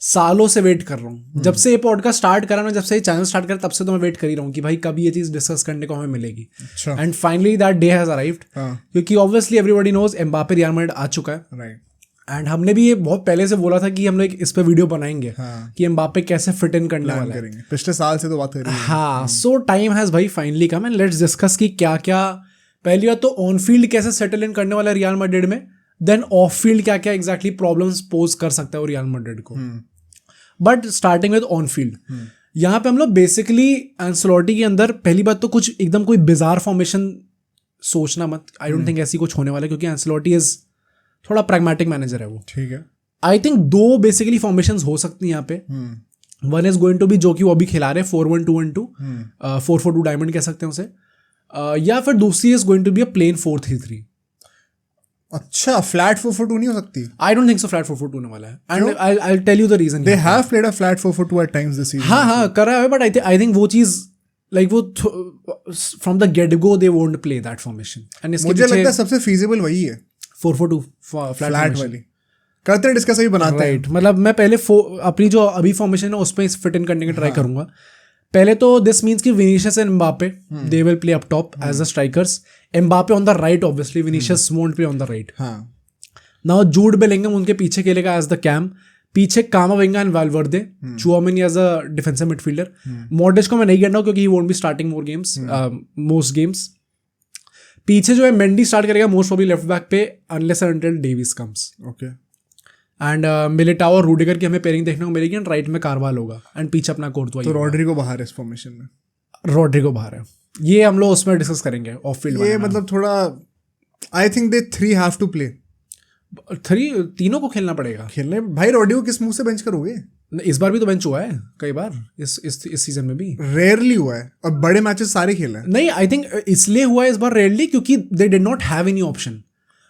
सालों से वेट कर रहा हूँ। जब से ये पॉडकास्ट स्टार्ट करा ना, जब से ये चैनल स्टार्ट करा, तब से तो मैं वेट कर ही रहा हूँ कि भाई कब ये चीज़ डिस्कस करने को हमें मिलेगी। And finally that day has arrived. क्योंकि obviously everybody knows Mbappe Real Madrid आ चुका है। राइट। एंड हमने भी ये बहुत पहले से बोला था कि हम लोग इस पे वीडियो बनाएंगे कि एम्बापे कैसे फिट इन करने वाला है। पिछले साल से तो बात कर रही है। हाँ, सो टाइम हैज भाई finally come and let's discuss कि क्या क्या, पहली बात तो ऑन फील्ड कैसे सेटल इन करने वाला है रियल मैड्रिड में, देन ऑफ फील्ड क्या क्या एग्जैक्टली प्रॉब्लम्स पोज कर सकता है वो रियल मैड्रिड को। But starting with on field, यहाँ पे हम लोग बेसिकली एंसेलोटी के अंदर पहली बात तो कुछ एकदम कोई बिजार फॉर्मेशन सोचना मत। आई डोंट थिंक ऐसी कुछ होने वाला है, क्योंकि एंसेलोटी इज थोड़ा प्रैग्मेटिक मैनेजर है वो। ठीक है। आई थिंक 2 बेसिकली फॉर्मेशंस हो सकती हैं यहाँ पे। One is going to be जो कि वो अभी खिला रहे 4-1-2-1-2, 4-4-2 डायमंड कह सकते हैं उसे, या फिर दूसरी is going to be a plain 4-3-3। अच्छा, फ्लैट 4-4-2 नहीं हो सकती? I don't think so flat 4-4-2 होने वाला है, and I will tell you the reason. They have played a flat 4-4-2 at times this season. हाँ, करा है, बट आई थिंक वो चीज लाइक वो from the get go they won't play that formation. And इसके मुझे लगता है सबसे फीजिबल वही है 4-4-2 फ्लैट वाली। करते हैं डिस्कस, अभी बनाते हैं। राइट। मतलब मैं पहले अपनी जो अभी फॉर्मेशन है उसमें फिट इन करने की ट्राई करूंगा। पहले तो दिस मीन्स कि Vinicius and Mbappe they will play up top as the strikers. Mbappe on the right, obviously Vinicius won't play on the right. Now Jude Bellingham उनके पीछे खेलेगा एज द कैम, पीछे Camavinga and Valverde, Tchouameni as a defensive midfielder. Modric को मैं नहीं कहना क्योंकि he won't be starting most games. पीछे जो है मेंडी स्टार्ट करेगा मोस्ट प्रोबब्ली लेफ्ट बैक पे, unless and until Davis comes. Okay. And Militão और रूडिगर की हमें पेयरिंग देखने को मिलेगी, एंड राइट में कारवाल होगा, एंड पीछे अपना कोर्तवा। तो रॉड्रिगो बाहर है इस फॉर्मेशन में? रॉड्रिगो बाहर है, ये हम लोग उसमें डिस्कस करेंगे ऑफ फील्ड। ये मतलब थोड़ा I think they 3 have to play. 3 तीनों को खेलना पड़ेगा। खेलने भाई, रॉड्रिगो किस मुंह से बेंच करोगे? इस बार भी तो बेंच हुआ है कई बार, इस सीजन में भी रेयरली हुआ है, और बड़े मैचेस सारे खेले हैं। नहीं, आई थिंक इसलिए हुआ है इस बार रेयरली क्योंकि they did not have any option.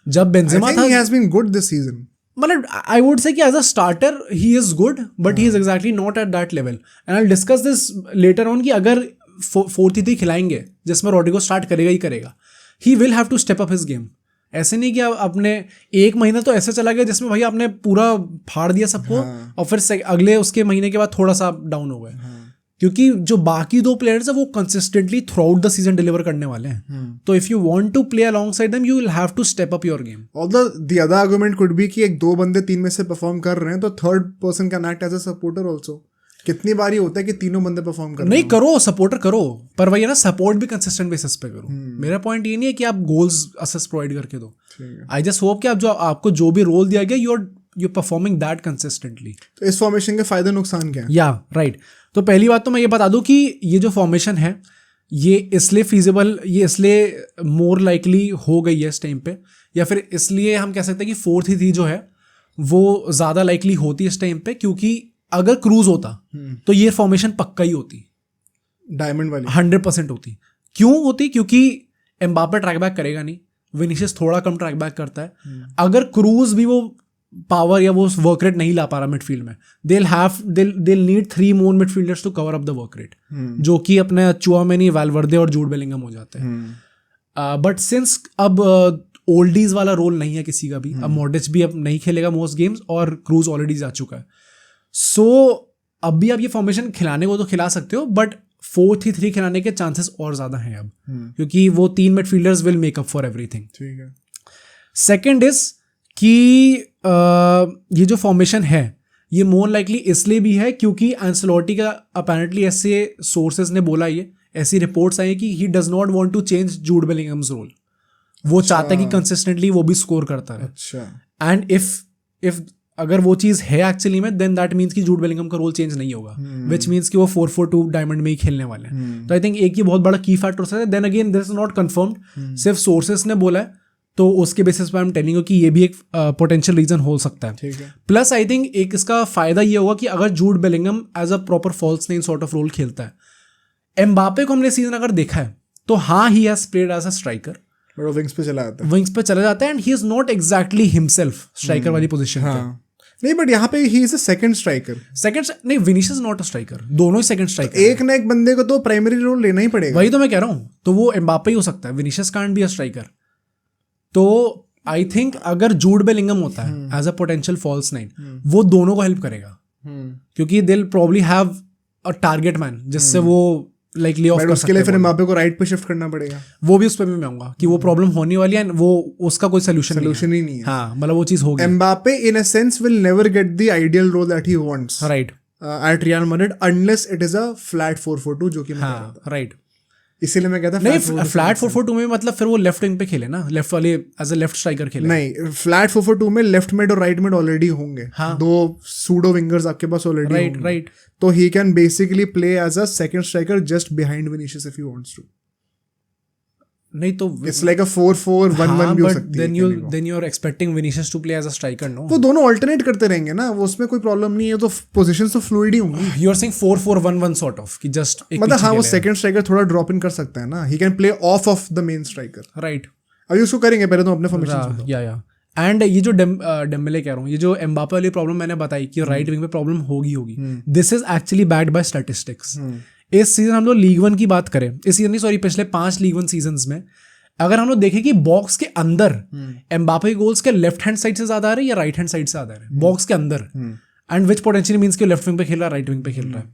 जब बेंजेमा था, he has been good this season. मतलब आई वुड से कि as a starter he is good but he is exactly not at that level and I discuss this later on कि अगर 4-3-3 खिलाएंगे जिसमें रॉड्रिगो स्टार्ट करेगा ही करेगा, he will have to step up his game. ऐसे नहीं कि आपने एक महीना तो ऐसे चला गया जिसमें भाई आपने पूरा फाड़ दिया सबको और फिर अगले उसके महीने के बाद थोड़ा सा डाउन हो गए. क्योंकि जो बाकी 2 प्लेयर्स है वो consistently throughout the season deliver करने वाले हैं. तो if you want to play alongside them you will have to step up your game. Although the other argument could be कि 1-2 बंदे 3 में से परफॉर्म कर रहे हैं तो third person can act as a supporter also. कितनी बार ये होता है कि तीनों बंदे परफॉर्म कर रहे हैं. नहीं करो, सपोर्टर करो, पर वही है ना, सपोर्ट भी कंसिस्टेंट बेसिस पे करो. मेरा पॉइंट ये नहीं है कि आप गोल्स असिस्ट प्रोवाइड करके दो. आई जस्ट होप कि आपको जो भी रोल दिया गया you're performing that consistently. तो इस फॉर्मेशन के फायदे नुकसान क्या है? या राइट. तो पहली बात तो मैं ये बता दूं कि ये जो फॉर्मेशन है ये इसलिए फीजिबल, ये इसलिए मोर लाइकली हो गई है इस टाइम पे, या फिर इसलिए हम कह सकते हैं कि 4-3-3 जो है वो ज़्यादा लाइकली होती है इस टाइम पे, क्योंकि अगर क्रूज होता तो ये फॉर्मेशन पक्का ही होती, डायमंड वाली 100% होती. क्यों होती? क्योंकि एम्बापे ट्रैक बैक करेगा नहीं, विनीशियस थोड़ा कम ट्रैक बैक करता है. अगर क्रूज भी वो पावर या वो वर्क रेट नहीं ला पा रहा मिडफील्ड में, they'll need 3 more midfielders to cover up the work rate, जो कि अपने चुआमेनी, वाल्वर्दे और जूड बेलिंगम हो जाते हैं. बट सिंस अब ओल्डीज वाला रोल नहीं है किसी का भी, अब मॉड्रिच भी अब नहीं खेलेगा मोस्ट गेम्स और क्रूज ऑलरेडी जा चुका है. सो अब भी आप ये फॉर्मेशन खिलाने को तो खिला सकते हो, बट 4-3-3 खिलाने के चांसेस और ज्यादा हैं अब, क्योंकि वो 3 midfielders will make up for everything. ठीक है. सेकेंड इज कि ये जो फॉर्मेशन है ये मोर लाइकली इसलिए भी है क्योंकि एंसेलोटी का अपेरेंटली ऐसे सोर्सेज ने बोला, ये ऐसी रिपोर्ट्स आई है कि he does not want to change Jude Bellingham's role. वो चाहता है कि कंसिस्टेंटली वो भी स्कोर करता है. अच्छा. एंड इफ अगर वो चीज़ है एक्चुअली में, देन दैट मीन्स कि जूड बेलिंगम का रोल चेंज नहीं होगा, विच मीन्स कि वो 4-4-2 डायमंड में ही खेलने वाले हैं. तो आई थिंक एक ही बहुत बड़ा की फैक्टर हो सकता है. Then again this is not confirmed, सिर्फ सोर्सेस ने बोला है, तो उसके बेसिस पर आई एम टेलिंग यू कि ये भी एक पोटेंशियल रीजन हो सकता है. प्लस आई थिंक एक इसका फायदा ये होगा कि अगर Jude Bellingham as a proper false nine sort of role खेलता है, एम्बापे को हमने सीजन अगर देखा है तो हाँ, he has played as a striker, wings पे चला जाता है and he is not exactly himself striker वाली पोजीशन पे. नहीं, बट यहाँ पे he is a second striker. नहीं, विनीशियस नॉट अ स्ट्राइकर, दोनों ही सेकंड स्ट्राइकर. एक ना एक बंदे को तो प्राइमरी रोल लेना ही पड़ेगा. वही तो मैं कह रहा हूँ. तो वो एम्बापे ही हो सकता है, Vinicius can't be a striker. तो आई थिंक अगर जूड बेलिंगम होता है as a potential false nine, वो दोनों को हेल्प करेगा, क्योंकि they will probably have a target man जिससे वो लाइकली ऑफ कर सकते हैं. उसके लिए फिर एम्बापे को राइट पे शिफ्ट करना पड़ेगा. वो भी उस पर भी मैं आऊंगा कि वो प्रॉब्लम होने वाली है, वो उसका कोई सोल्यूशन ही नहीं है. हाँ, मतलब वो चीज होगी. Mbappe in a sense will never get the ideal role that he wants, right, at Real Madrid, unless it is a flat 4-4-2, जो कि मैं कह रहा था. राइट. इसीलिए मैं कहता नहीं, फ्लैट 4-4-2 में मतलब फिर वो लेफ्ट विंग पे खेले ना, लेफ्ट वाले एज अ लेफ्ट स्ट्राइकर खेले. नहीं, फ्लैट 4-4-2 में लेफ्ट मिड और राइट मिड ऑलरेडी होंगे. हाँ. 2 सूडो विंगर्स आपके पास ऑलरेडी होंगे. राइट. तो he can basically play as a second striker just behind Vinicius if he wants to. नहीं तो इट्स लाइक अ 4-4-1-1 भी हो सकती है. Then you are expecting Vinicius to play as a striker. No, वो दोनों अल्टरनेट करते रहेंगे ना, वो उसमें कोई प्रॉब्लम नहीं है. तो पोजीशंस तो फ्लूइड ही होंगी. You are saying 4-4-1-1 sort of कि जस्ट मतलब हाँ, वो सेकंड स्ट्राइकर थोड़ा ड्रॉप इन कर सकता है ना. He can play of the main striker. Right. अभी उसको करेंगे, पहले तो अपने फॉर्मेशन. या एंड ये जो डेम्बेले कह रहा हूँ, ये जो एम्बापे वाली प्रॉब्लम मैंने बताई कि राइट विंग पे प्रॉब्लम होगी, this is actually backed by statistics. इस सीजन हम लोग लीग 1 की बात करें, इस सीजन नहीं, सॉरी, पिछले 5 लीग 1 सीजन में अगर हम लोग देखें कि बॉक्स के अंदर एम्बापे गोल्स के लेफ्ट हैंड साइड से ज्यादा आ रहे हैं या राइट हैंड साइड से ज्यादा आ रहे हैं बॉक्स के अंदर, एंड विच पोटेंशियली मीन्स कि लेफ्ट विंग पे खेल रहा है, राइट विंग पे खेल रहा है.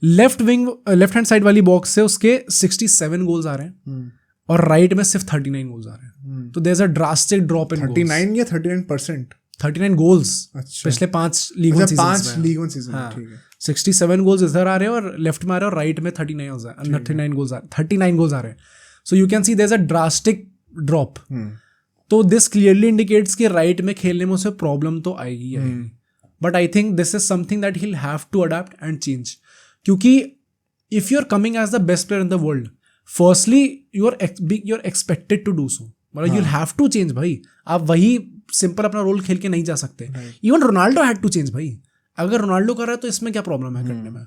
लेफ्ट हैंड साइड वाली बॉक्स से उसके 67 गोल्स आ रहे हैं और राइट में सिर्फ 39 गोल्स आ रहे हैं. तो there is a drastic drop in 39 या 39%. 39 गोल्स पिछले 5 लीग 1 सीजन. ठीक है. 67 गोल्स इधर आ रहे हैं और लेफ्ट में आ रहे हैं और राइट में 39 गोल्स आ रहे हैं. So you can see there's a drastic drop. तो this clearly indicates कि right में खेलने में उसे problem तो आएगी. But I think this is something that he'll have to adapt and change. क्योंकि if you're coming as the best player in the world, firstly you're expected to do so. मतलब you'll have to change भाई. आप वही सिंपल अपना रोल खेल के नहीं जा सकते. Even Ronaldo had to change भाई. अगर रोनाल्डो कर रहा है तो इसमें क्या प्रॉब्लम है करने में.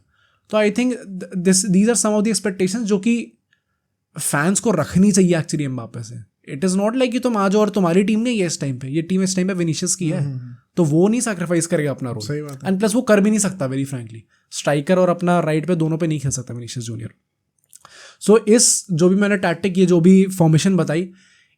तो I think these are some of the expectations जो कि फैंस को रखनी चाहिए एक्चुअली एम्बापे से. इट इज नॉट लाइक कि तुम आ जाओ और तुम्हारी टीम नहीं है इस टाइम पे, ये टीम इस टाइम पे विनीशियस की है, तो वो नहीं सैक्रिफाइस करेगा अपना रोल, एंड प्लस वो कर भी नहीं सकता वेरी फ्रैंकली, स्ट्राइकर और अपना राइट पे दोनों पे नहीं खेल सकता विनीशियस जूनियर। सो इस जो भी मैंने टैक्टिक ये जो भी फॉर्मेशन बताई,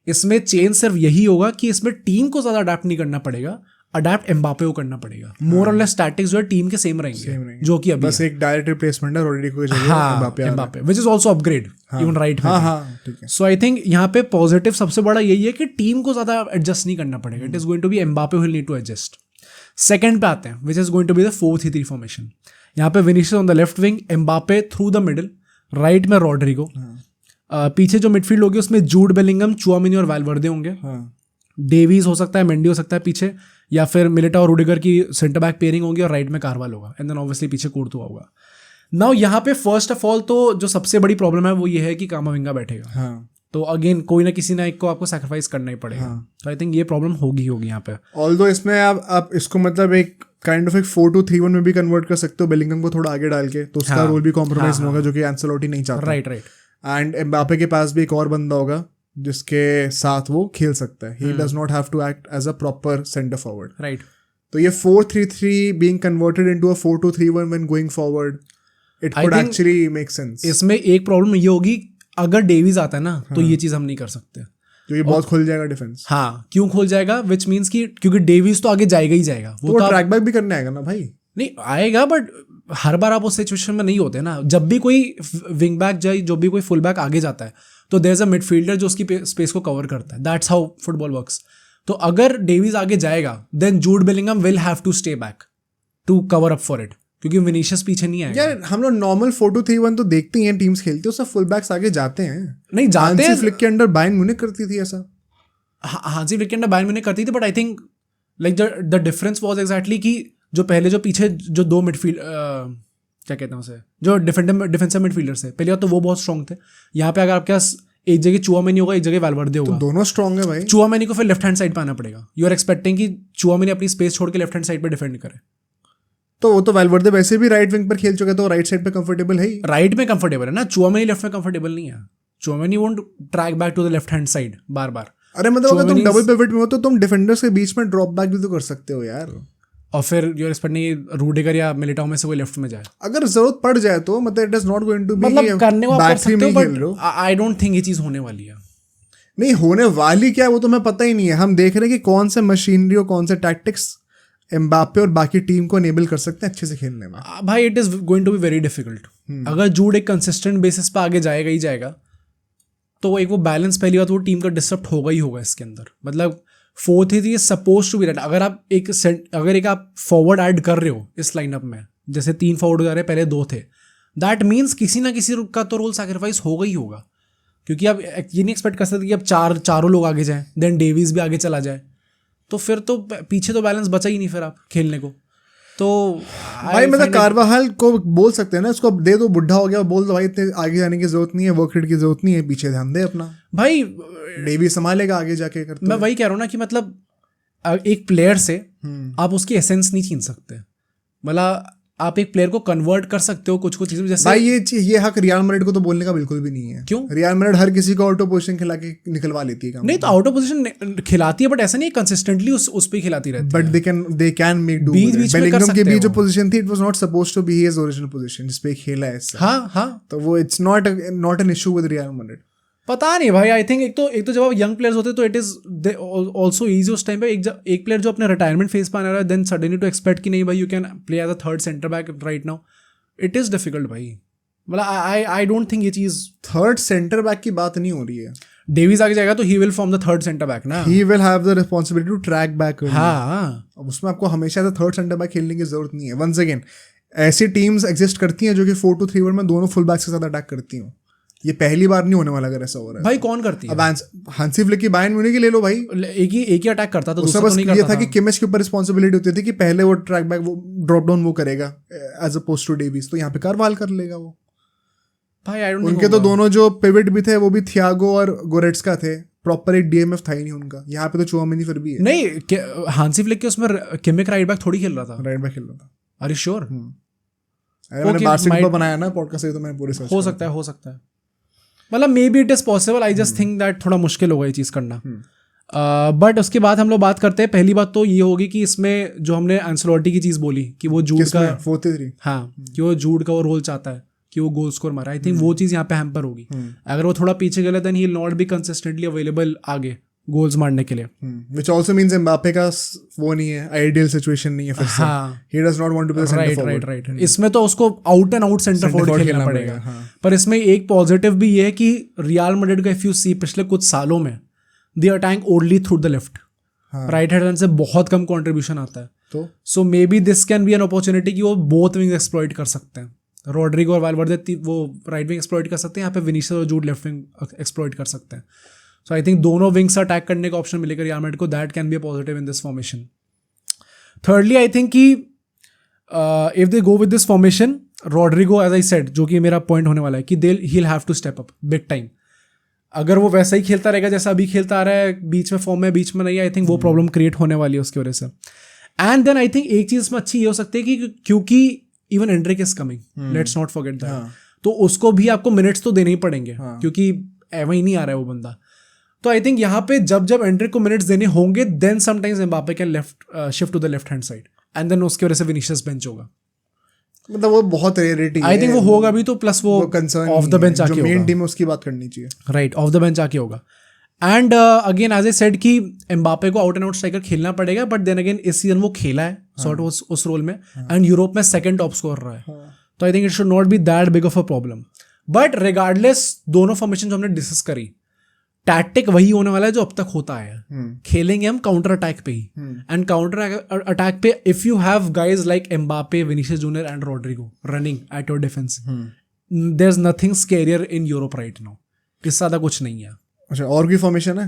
इसमें चेंज सिर्फ यही होगा कि इसमें टीम को ज़्यादा अडेप्ट नहीं करना पड़ेगा, अडेप्ट एम्बापे को करना पड़ेगा। मोर और लेस स्टैटिक्स जो है टीम के सेम रहेंगे, जो कि अभी बस एक डायरेक्ट रिप्लेसमेंट है रोड्रिगो की जगह Mbappe, which is also upgrade even right में। सो आई थिंक यहाँ पे पॉजिटिव सबसे बड़ा यही है कि टीम को ज़्यादा एडजस्ट नहीं करना पड़ेगा, it is going to be Mbappe will need to adjust. Second पे आते हैं, which is going to be the 4-3-3 formation. यहाँ पे Vinicius on the left wing, Mbappe through the middle, right में रॉड्रिगो, पीछे जो मिडफील्ड होगी उसमें जूड बेलिंगम, चुआमिनी और वाल्वर्दे होंगे, डेवीज हो सकता है, मेंडी हो सकता है पीछे, या फिर मिलिटा और रुडिगर की सेंटर बैक पेयरिंग होगी और राइट में कारवाल होगा, एंड देन ऑब्वियसली पीछे कुर्तुआ होगा। नाउ यहाँ पे फर्स्ट ऑफ ऑल तो जो सबसे बड़ी प्रॉब्लम है वो ये है कि कामाविंगा बैठेगा, तो अगेन कोई ना किसी ना एक को आपको सैक्रिफाइस करना ही पड़ेगा, तो आई थिंक ये प्रॉब्लम होगी यहाँ पे। ऑल्दो इसमें आप इसको मतलब एक काइंड ऑफ एक 4-2-3-1 में भी कन्वर्ट कर सकते हो, बेलिंगम को थोड़ा आगे डाल के, तो उसका रोल भी कॉम्प्रोमाइज नहीं होगा, जो कि एंसेलोटी नहीं चाहता। राइट। एंड एम्बापे के पास भी एक और बंदा होगा जिसके साथ वो खेल सकता है, he does not have to act as a proper centre forward, right. तो ये 4-3-3 being converted into a 4-2-3-1 when going forward, it could actually make sense. इसमें एक प्रॉब्लम ये होगी, अगर डेविज आता है ना तो ये चीज हम नहीं कर सकते, तो ये बहुत खुल जाएगा डिफेंस। हाँ, क्यों खुल जाएगा, विच मीन्स कि क्योंकि डेविज तो आगे जाएगा ही जाएगा, वो तो ट्रैक बैक भी करने आएगा ना भाई। नहीं आएगा, बट हर बार आप उस सिचुएशन में नहीं होते ना। जब भी कोई विंग बैक जाए, जब भी कोई फुल बैक आगे जाता है, तो देयर इज अ मिडफील्डर जो उसकी स्पेस को कवर करता है, दैट्स हाउ फुटबॉल वर्क्स। तो अगर डेविज आगे जाएगा, then Jude Bellingham will have to stay back to cover up for it, क्योंकि विनीशियस पीछे नहीं आएगा। यार हम लोग नॉर्मल 4-2-3-1 तो देखते ही हैं, टीम्स खेलती है उससे फुल बैक्स आगे जाते हैं, नहीं जाते हैं। फ्लिक के अंडर बायर्न म्यूनिख करती थी ऐसा, हांसी फ्लिक के अंडर बायर्न म्यूनिख करती थी, but I think like the difference was exactly कि जो पहले जो पीछे जो दो मिडफील्ड क्या कहते हैं उसे, जो डिफेंसिव मिडफील्डर्स है पहले बात तो वो बहुत स्ट्रॉन्ग थे। यहाँ पे अगर आपके पास एक जगह चुआमेनी होगा, एक जगह वाल्वर्दे होगा, तो दोनों स्ट्रॉन्ग है भाई। चुआमेनी को फिर लेफ्ट हैंड साइड पे आना पड़ेगा, यू आर एक्सपेक्टिंग कि चुआमेनी अपनी स्पेस छोड़ के लेफ्ट हैंड साइड पे डिफेंड करे, तो वो तो वाल्वर्दे वैसे भी राइट विंग पर खेल चुके, तो राइट साइड पे कंफर्टेबल है ही। राइट में कंफर्टेबल है ना, चुआमेनी लेफ्ट में कंफर्टेबल नहीं है। Tchouameni won't track back to the left hand side बार बार। अरे मतलब अगर तुम डबल पिवट में हो तो तुम डिफेंडर्स के बीच में ड्रॉप बैक भी तो कर सकते हो यार, और फिर यूर एक्सपेक्टिंग रूडिगर या मिलिटाओ में से कोई लेफ्ट में जाए अगर जरूरत पड़ जाए तो, मतलब it is not going to be, मतलब करने को आप कर सकते हो, बट आई डोंट थिंक ये चीज होने वाली है। नहीं होने वाली क्या है वो तो हमें पता ही नहीं है। हम देख रहे हैं कि कौन से मशीनरी और कौन से टैक्टिक्स एम्बापे और बाकी टीम को एनेबल कर सकते हैं अच्छे से खेलने में। भाई it is going to be very difficult. अगर जूड एक कंसिस्टेंट बेसिस पे आगे जाएगा ही जाएगा, तो एक वो बैलेंस पहली बात वो टीम का डिस्टर्ब होगा ही होगा इसके अंदर। मतलब 4-3-3 सपोज टू बी दैट। अगर आप आप फॉरवर्ड ऐड कर रहे हो इस लाइनअप में, जैसे 3 फॉरवर्ड हो जा रहे पहले 2 थे, दैट मीन्स किसी ना किसी का तो रोल सैक्रिफाइस होगा ही होगा, क्योंकि आप ये नहीं एक्सपेक्ट कर सकते कि अब चारों लोग आगे जाएं, देन डेविस भी आगे चला जाए, तो फिर तो पीछे तो बैलेंस बचा ही नहीं फिर आप खेलने को। तो भाई मतलब कारवाहल को बोल सकते हैं ना, उसको दे दो, बुढ़ा हो गया, बोल दो भाई इतने आगे जाने की जरूरत नहीं है, वर्क रेट की जरूरत नहीं है, पीछे ध्यान दे अपना, भाई डेविस संभालेगा आगे जाके करते। मैं वही कह रहा हूँ ना कि मतलब एक प्लेयर से आप उसकी एसेंस नहीं छीन सकते। मतलब आप एक प्लेयर को कन्वर्ट कर सकते हो कुछ चीज़ों, जैसे भाई ये हक रियल मैड्रिड को तो बोलने का बिल्कुल भी नहीं है। क्यों? रियल मैड्रिड हर किसी को आउट ऑफ पोजीशन खिला के निकलवा लेती है। नहीं तो आउट ऑफ पोजीशन खिलाती है, बट ऐसा नहीं कंसिस्टेंटली उस पे खिलाती रहती है। But they can make do. Bellingham की भी जो पोजीशन थी, it was not supposed to be his original position जिस पे खेला है। हाँ तो वो it's not an issue with Real Madrid. पता नहीं भाई, आई थिंक एक तो जब आप यंग प्लेयर्स होते हैं तो इट इज ऑल्सो ईजी उस टाइम पे। एक प्लेयर जो अपने रिटायरमेंट फेज पर आने रहा है, देन सडनली टू एक्सपेक्ट कि नहीं भाई you can play as a third centre back right now, it is difficult भाई। मतलब आई डोंट थिंक ये चीज थर्ड सेंटर बैक की बात नहीं हो रही है। डेविस आगे जाएगा तो he will form the third centre back ना, he will have the responsibility to track back. हाँ, अब उसमें आपको हमेशा as a third centre back खेलने की जरूरत नहीं है। वंस अगेन ऐसी टीम्स एग्जिस्ट करती हैं जो कि 4-2-3-1 में दोनों फुल बैक्स के साथ अटैक करती हूँ। ये पहली बार नहीं होने वाला अगर ऐसा हो रहा है। भाई कौन करती है? अब हांसी फ्लिक की बायर्न म्यूनिख की ले लो भाई, एक ही अटैक करता था, दूसरा बस ये था कि किमिच के ऊपर रिस्पांसिबिलिटी होती थी कि पहले वो ट्रैक बैक वो ड्रॉप डाउन वो करेगा एज अपोज टू डेविस, तो यहाँ पे कारवाल कर लेगा वो। भाई आई डोंट, उनके तो दोनों जो पिवट भी थे वो भी थियागो और गोरेट्स्का थे, प्रॉपर एक डीएमएफ था ही नहीं उनका। यहाँ पे तो चुआमेनी फिर भी है। नहीं, हांसी फ्लिक के उसमें किमिक राइट बैक थोड़ी खेल रहा था, राइट बैक खेल रहा था। Are you sure? मैंने बारसिंग पर बनाया ना पॉडकास्ट, तो मैं पूरे हो सकता है मतलब may be it is possible, I just think that थोड़ा मुश्किल होगा ये चीज़ करना। बट उसके बाद हम लोग बात करते हैं, पहली बात तो ये होगी कि इसमें जो हमने एंसेलोटी की चीज़ बोली कि वो जूड का 43 हाँ कि वो जूड का वो रोल चाहता है कि वो गोल स्कोर मारा, आई थिंक वो चीज़ यहाँ पे हैम्पर होगी। अगर वो थोड़ा पीछे गया then he will not be consistently available आगे गोल्स मारने के लिए, व्हिच आल्सो मींस एम्बापे का वो नहीं है, आइडियल सिचुएशन नहीं है फिर से। हाँ he does not want to be the centre forward. Right. इसमें तो उसको out and out centre forward खेलना पड़ेगा। पर इसमें एक पॉजिटिव भी ये है कि रियल मैड्रिड का इफ यू सी पिछले कुछ सालों में they are attacking only through the left, right hand से बहुत कम कंट्रीब्यूशन आता है। तो so maybe this can be an opportunity कि वो बोथ विंग एक्सप्लॉइट कर सकते हैं। रॉड्रिगो और वाल्वर्दे वो राइट विंग एक्सप्लॉइट कर सकते हैं, यहाँ पे विनीसियस और जूड लेफ्ट विंग एक्सप्लॉइट कर सकते हैं। सो आई थिंक दोनों विंग्स अटैक करने का ऑप्शन मिलेगा रियल मैड्रिड को, that can be a positive in this formation. Thirdly I think कि if they go with this formation, Rodrigo as I said, जो कि मेरा पॉइंट होने वाला है कि he will have to step up big time. अगर वो वैसा ही खेलता रहेगा जैसा अभी खेलता आ रहा है, बीच में फॉर्म में बीच में नहीं, आई थिंक वो प्रॉब्लम क्रिएट होने वाली है उसकी वजह से। एंड देन आई थिंक एक चीज़ इसमें अच्छी ये हो सकती है कि क्योंकि even Anrich is coming, let's not forget that, तो उसको भी आपको मिनट्स तो देने ही पड़ेंगे क्योंकि वही नहीं आ रहा है वो बंदा। तो आई थिंक यहाँ पे जब एंड्रिक को मिनट्स देने होंगे then sometimes Mbappe can shift to the left hand side and then उसकी वजह से विनीशियस बेंच होगा। मतलब वो बहुत रेयरिटी है, आई थिंक वो होगा भी तो, प्लस वो कंसर्न ऑफ द बेंच आके होगा, मेन टीम में उसकी बात करनी चाहिए, राइट, ऑफ द बेंच आके होगा। And again as I said कि एम्बापे को आउट एंड आउट स्ट्राइकर खेलना पड़ेगा, बट देन अगेन इस सीजन वो खेला है सॉर्ट उस रोल में, एंड यूरोप में सेकंड टॉप स्कोर रहा है, तो I think it should not be that big of a problem. But regardless दोनों फॉर्मेशन जो हमने डिस्कस करी, टैक्टिक वही होने वाला है जो अब तक होता है, खेलेंगे हम काउंटर अटैक पे ही, एंड काउंटर अटैक पे if you have guys like Mbappe, Vinicius junior and Rodrigo running at your defence, there is nothing scarier in Europe right now, इससे ज्यादा कुछ नहीं है। अच्छा, और कोई फॉर्मेशन है?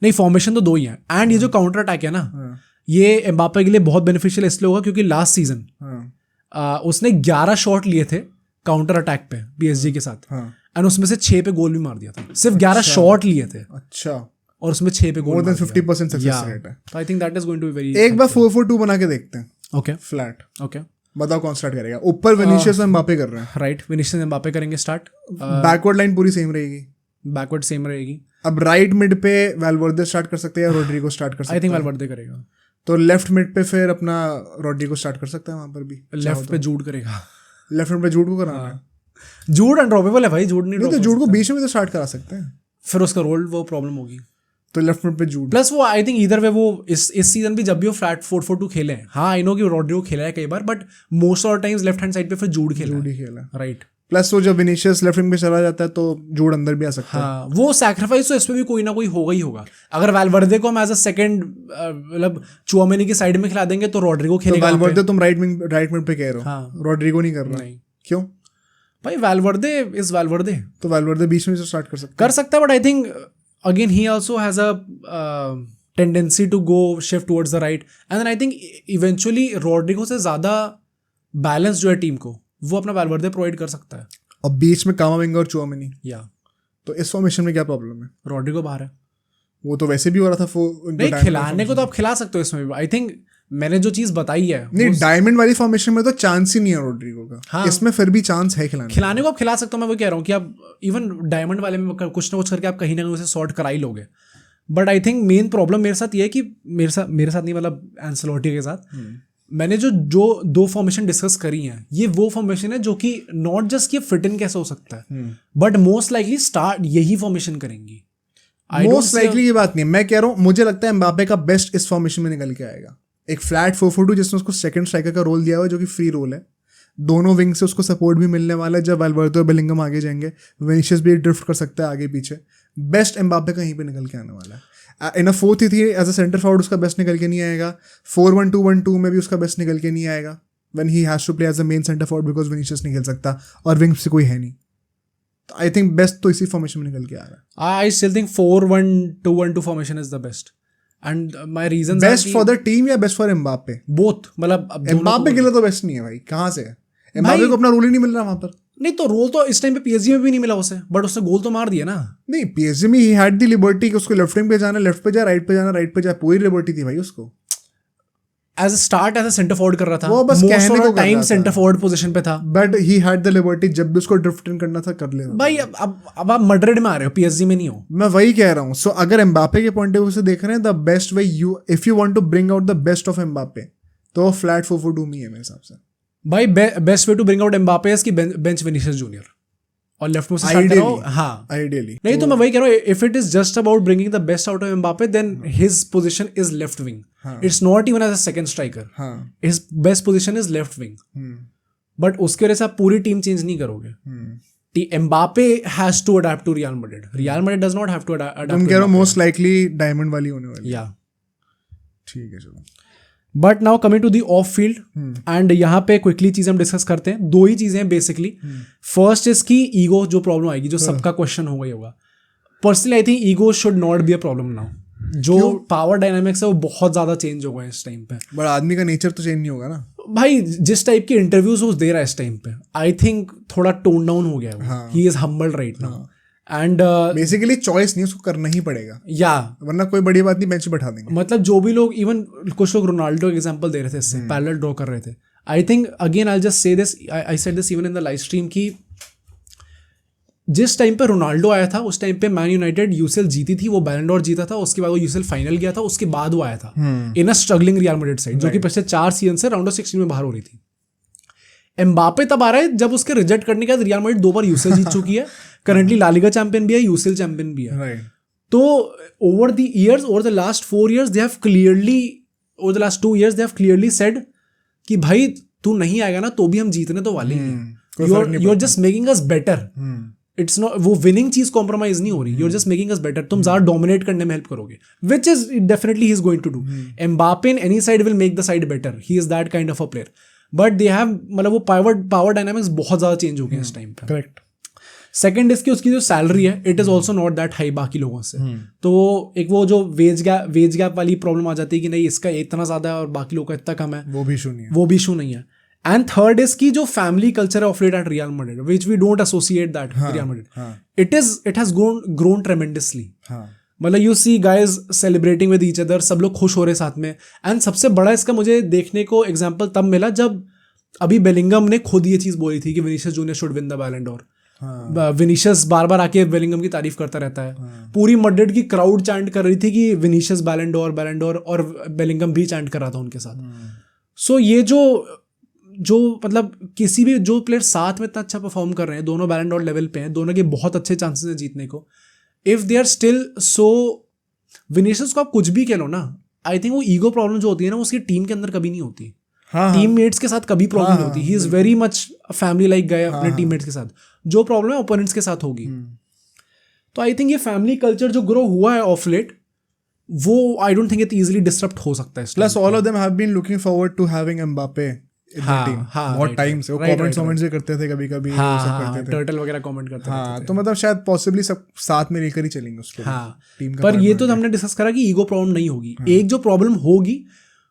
नहीं, फॉर्मेशन तो दो ही है। एंड ये जो काउंटर अटैक है ना, ये एम्बापे के लिए बहुत बेनिफिशियल इसलिए होगा क्योंकि लास्ट सीजन उसने 11 शॉट लिए थे काउंटर अटैक पे पीएसजी के साथ, एंड उसमें से 6 पे गोल भी मार दिया था, सिर्फ 11 शॉट लिए थे। अच्छा, और उसमें 6 पे goal, more than 50% success rate है। I think that is going to be very. एक बार 4-4-2 बना के देखते हैं। Okay, flat. ओके, बताओ कौन स्टार्ट करेगा? ऊपर विनीशियस और एम्बापे कर रहे हैं, राइट, विनीशियस एम्बापे करेंगे स्टार्ट। बैकवर्ड लाइन पूरी सेम रहेगी? बैकवर्ड सेम रहेगी। अब राइट मिड पे वाल्वर्दे स्टार्ट कर सकते हैं या रॉड्रिगो स्टार्ट कर सकते हैं? आई थिंक वाल्वर्दे करेगा। तो लेफ्ट मिड पे फिर अपना रॉड्रिगो स्टार्ट कर सकता है वहां पर भी? लेफ्ट पे जूड करेगा। लेफ्ट मिड पे जूड को कराना है? जूड अनड्रॉपेबल है भाई, जूड नहीं तो जूड को बीच में तो स्टार्ट करा सकते हैं, फिर उसका रोल वो प्रॉब्लम होगी। तो लेफ्ट मिड पे जूड, प्लस वो आई थिंक इधर वे वो इस सीजन भी जब भी वो फ्लैट 4-4-2 खेले हैं, हाँ आई नो कि रॉड्रिगो खेला है कई बार, but most of times left hand side पे फिर जूड खेला, राइट। प्लस वो जब विनीशियस लेफ्ट विंग पे चला जाता है तो जूड अंदर भी आ सकता है। हाँ, वो सैक्रिफाइस तो इसमें भी कोई ना कोई होगा ही होगा। अगर वाल्वर्दे को हम एज अ सेकंड मतलब चुआमेनी की साइड में खिला देंगे तो रॉड्रिगो खेलेगा। तो वाल्वर्दे तुम राइट मिड पे कह रहे हो, रॉड्रिगो नहीं कर रहा? नहीं। क्यों भाई? वाल्वर्दे इज वाल्वर्दे, तो वाल्वर्दे बीच में से स्टार्ट कर सकता है, but I think again he also has a tendency to go shift towards the right, and then I think eventually Rodrigo से ज्यादा बैलेंस जो है टीम को वो अपना वाल्वर्दे प्रोवाइड कर सकता है। और बीच में कामाविंगा और चुआमेनी, या तो इस फॉर्मेशन में क्या प्रॉब्लम है? रॉड्रिगो बाहर है, वो तो वैसे भी हो रहा था। नहीं, खिलाने को तो आप खिला सकते हो इसमें भी। आई थिंक मैंने जो चीज बताई है, नहीं, डायमंड वाली फॉर्मेशन में तो चांस ही नहीं है रॉड्रिगो का। हाँ, इसमें फिर भी चांस है खिलाने को आप खिला सकते हो। मैं वो कह रहा हूँ कि आप इवन डायमंड वाले में कुछ ना कुछ करके आप कहीं ना कहीं उसे सॉर्ट करा ही लोगे। But I think main problem मेरे साथ ये है कि मेरे साथ नहीं, मतलब एंसेलोटी के साथ मैंने जो दो फॉर्मेशन डिस्कस करी हैं, ये वो फॉर्मेशन है जो कि नॉट जस्ट कि फिट इन कैसे हो सकता है, बट मोस्ट लाइकली स्टार्ट यही फॉर्मेशन करेंगी। मोस्ट लाइकली ये बात नहीं, मैं कह रहा हूँ मुझे लगता है एम्बापे का बेस्ट इस फॉर्मेशन में निकल के आएगा। एक फ्लैट 4-4-2 जिसमें उसको सेकंड स्ट्राइकर का रोल दिया हुआ है, जो कि फ्री रोल है। दोनों विंग से उसको सपोर्ट भी मिलने वाला है। जब वाल्वर्दे और बेलिंगम आगे जाएंगे, विनीशियस भी ड्रिफ्ट कर सकता है आगे पीछे। बेस्ट एम्बापे का यहीं पे निकल के आने वाला है। इन अ 4-3-3 एज अ सेंटर फॉरवर्ड उसका बेस्ट निकल के नहीं आएगा। 4-1-2-1-2 में भी उसका बेस्ट निकल के नहीं आएगा when he has to play as a main centre forward, because Vinicius नहीं खेल सकता और विंग से कोई है नहीं। तो आई थिंक बेस्ट तो इसी फॉर्मेशन में निकल के आ रहा है। I still think 4-1-2-1-2 formation is the best, and my reasons best for the team या बेस्ट फॉर एम्बापे? बोथ। मतलब एम्बापे के लिए तो बेस्ट नहीं है भाई, कहाँ से है? एम्बापे को अपना रोल ही नहीं मिल रहा वहां पर। नहीं, तो रोल तो इस टाइम पे पीएसजी में भी नहीं मिला उसे, बट उसने गोल तो मार दिया ना। नहीं, पीएसजी में ही हैड द लिबर्टी कि उसको लेफ्ट विंग पे जाना, लेफ्ट पे जा, राइट पे जाना, राइट पे जा, पूरी लिबर्टी थी भाई उसको। As start as centre forward कर रहा था, वो बस कहने को टाइम सेंटर फॉरवर्ड पोजीशन पे था, but he had the liberty, जब भी उसको ड्रिफ्ट इन करना था कर लेता भाई। अब आप मैड्रिड में आ रहे हो, पीएसजी में नहीं हो। मैं वही कह रहा हूँ। सो अगर एम्बापे के पॉइंट ऑफ व्यू से देख रहे हैं, the best way if you want to bring out the best of Mbappe, तो फ्लैट 4-4-2 है मेरे हिसाब से भाई। Best way to bring out Mbappe is की बेंच विनीसियस जूनियर और लेफ्ट में से स्टार्ट करो। हाँ आइडियली नहीं तो मैं वही कह रहा हूँ, if it is just about bringing the best out of Mbappe, then his position is left wing, it's not even as a second striker, his best position is left wing. But उसके वजह से आप पूरी टीम चेंज नहीं करोगे। Mbappe has to adapt to Real Madrid, Real Madrid does not have to adapt. तुम कह रहे हो मोस्ट लाइकली डायमंड वाली होने वाली। या ठीक है चलो। But now coming to the off field, and यहाँ पे क्विकली चीजें हम डिस्कस करते हैं। दो ही चीजें हैं बेसिकली। फर्स्ट इसकी ईगो जो प्रॉब्लम आएगी, जो सबका क्वेश्चन होगा ही होगा। Personally I think ego should not be a problem now. जो पावर डायनामिक्स है वो बहुत ज्यादा चेंज होगा इस टाइम पे। बट आदमी का नेचर तो चेंज नहीं होगा ना भाई। जिस टाइप के इंटरव्यूज वो दे रहा है इस टाइम पे, आई थिंक थोड़ा टोन डाउन हो गया है। He is humble right now, and basically choice नहीं, उसको करना ही पड़ेगा, या वरना कोई बड़ी बात नहीं, बेंच पे बैठा देंगे। मतलब जो भी लोग, इवन कुछ लोग रोनाल्डो एग्जांपल दे रहे थे, इससे पैरेलल ड्रॉ कर रहे थे। आई think again I just say this, I said this even in the live stream, कि जिस टाइम पे रोनाल्डो आया था उस टाइम पे मैन यूनाइटेड यूसीएल जीती थी, वो बैलन डॉर जीता था, उसके बाद वो यूसीएल फाइनल गया था, उसके बाद वो आया था in a struggling Real Madrid side, जो कि पिछले 4 सीजन से राउंड ऑफ 16 में बाहर हो रही थी। एम्बापे तब आ रहा है जब उसके रिजेक्ट करने के बाद रियल मैड्रिड 2 बार यूसीएल जीत चुकी है, करंटली ला लीगा चैंपियन भी है, यूसीएल चैंपियन भी है। तो over the years, over the last 4 years they have clearly, over the last 2 years they have clearly said कि भाई तू नहीं आएगा ना तो भी हम जीतने तो वाले ही हैं। You are just making us better. It's not, वो विनिंग चीज कॉम्प्रोमाइज नहीं हो रही, you are just making us better. तुम ज्यादा डोमिनेट करने में हेल्प करोगे, which is definitely he is going to do. Mbappe in any side will make the side better, he is that kind of a player. But they have, मतलब वो पावर डायनामिक्स बहुत ज्यादा चेंज हो गए इस टाइम पे। करेक्ट। सेकंड इसकी, उसकी जो सैलरी है, it is also not that high बाकी लोगों से। तो एक वो जो वेज गैप वाली प्रॉब्लम आ जाती है कि नहीं इसका इतना ज्यादा है और बाकी लोगों का इतना कम है, वो भी इशू नहीं है। एंड थर्ड इज की जो फैमिली कल्चर है of late at Real Madrid, which we don't associate that Real Madrid, it has grown tremendously. मतलब you see guys celebrating with each other, सब लोग खुश हो रहे साथ में। एंड सबसे बड़ा इसका मुझे देखने को एग्जाम्पल तब मिला जब अभी बेलिंगम ने खुद ये चीज बोली थी कि Vinicius junior should win the Ballon d'Or. Vinicius बार बार आके बेलिंगम की तारीफ करता रहता है। पूरी मैड्रिड की क्राउड चैंट कर रही थी कि विनीशियस बैलन डोर, और बेलिंगम भी चैंट कर रहा था उनके साथ। सो ये जो मतलब किसी भी जो प्लेयर साथ में इतना अच्छा परफॉर्म कर रहे हैं, दोनों बैलन डोर लेवल पे हैं, दोनों के बहुत अच्छे चांसेस हैं जीतने को। If they are still so, Vinicius को आप कुछ भी कह लो ना, आई थिंक वो ईगो प्रॉब्लम जो होती है ना, उसकी टीम के अंदर कभी नहीं होती। टीममेट्स के साथ कभी प्रॉब्लम नहीं होती। He is very much family like guy अपने टीममेट्स के साथ। जो प्रॉब्लम है ओपोनेंट्स के साथ होगी। तो आई थिंक ये फैमिली कल्चर जो ग्रो हुआ है ऑफ लेट, वो I don't think it easily disrupted हो सकता है। Plus all of them have been looking forward to having Mbappe in the team बहुत टाइम से। वो कमेंट्स भी करते थे कभी-कभी, सब करते थे, टर्टल वगैरह कमेंट करते थे। तो मतलब शायद पॉसिबली सब साथ में लेकर ही चलेंगे उसको टीम का। पर ये तो हमने डिस्कस करा कि ईगो प्रॉब्लम नहीं होगी। एक जो प्रॉब्लम होगी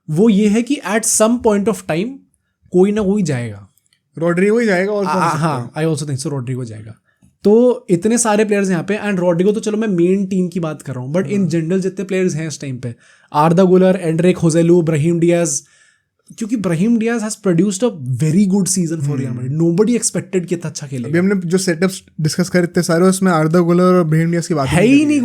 वो ये है कि at some point of time कोई ना कोई जाएगा। रोड्रिगो ही जाएगा और हाँ, I also think so Rodrigo जाएगा। तो इतने सारे प्लेयर्स यहाँ पे, एंड रोड्रिगो तो चलो मैं मेन टीम की बात कर रहा हूँ, बट इन जनरल जितने प्लेयर्स हैं इस टाइम पे, Arda Guler, Endrick Joselu, Brahim Diaz, क्योंकि Brahim Diaz has produced a very good season for Real Madrid. Nobody expected कि इतना अच्छा खेलेगा। अभी हमने जो सेटअप्स डिस्कस करे इतने सारे, उसमें आर्दा गुलर और ब्राहिम डियाज की बात है ही नहीं,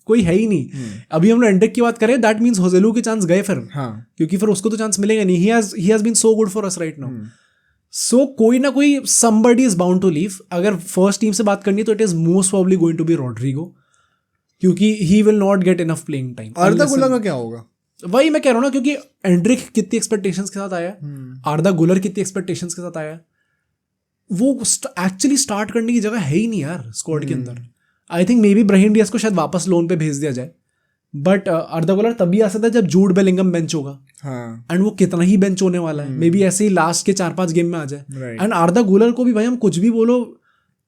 कोई है ही नहीं। अभी हम लोग एंड्रिक की बात करें, दैट मींस होजेलू के चांस गए फिर, क्योंकि फिर उसको तो चांस मिलेगा नहीं। He has been so good for us right now. So कोई ना कोई somebody is bound to leave। अगर फर्स्ट टीम से बात करनी है तो it is most probably going to be Rodrigo, क्योंकि he will not get enough playing time. Arda Guler का क्या होगा? वही मैं कह रहा हूँ ना, क्योंकि एंड्रिक कितनी एक्सपेक्टेशंस के साथ आया, आर्दा गुलर कितनी एक्सपेक्टेशंस के साथ आया, वो एक्चुअली स्टार्ट करने की जगह है ही नहीं यार स्क्वाड के अंदर। I think maybe Brahim Diaz को शायद वापस लोन पे भेज दिया जाए, बट आर्दा गुलर तभी आ सकता है जब जूड बेलिंगम बेंच होगा। एंड वो कितना ही बेंच होने वाला है, मे बी ऐसे ही लास्ट के 4-5 गेम में आ जाए। एंड आर्दा गुलर को भी भाई हम कुछ भी बोलो,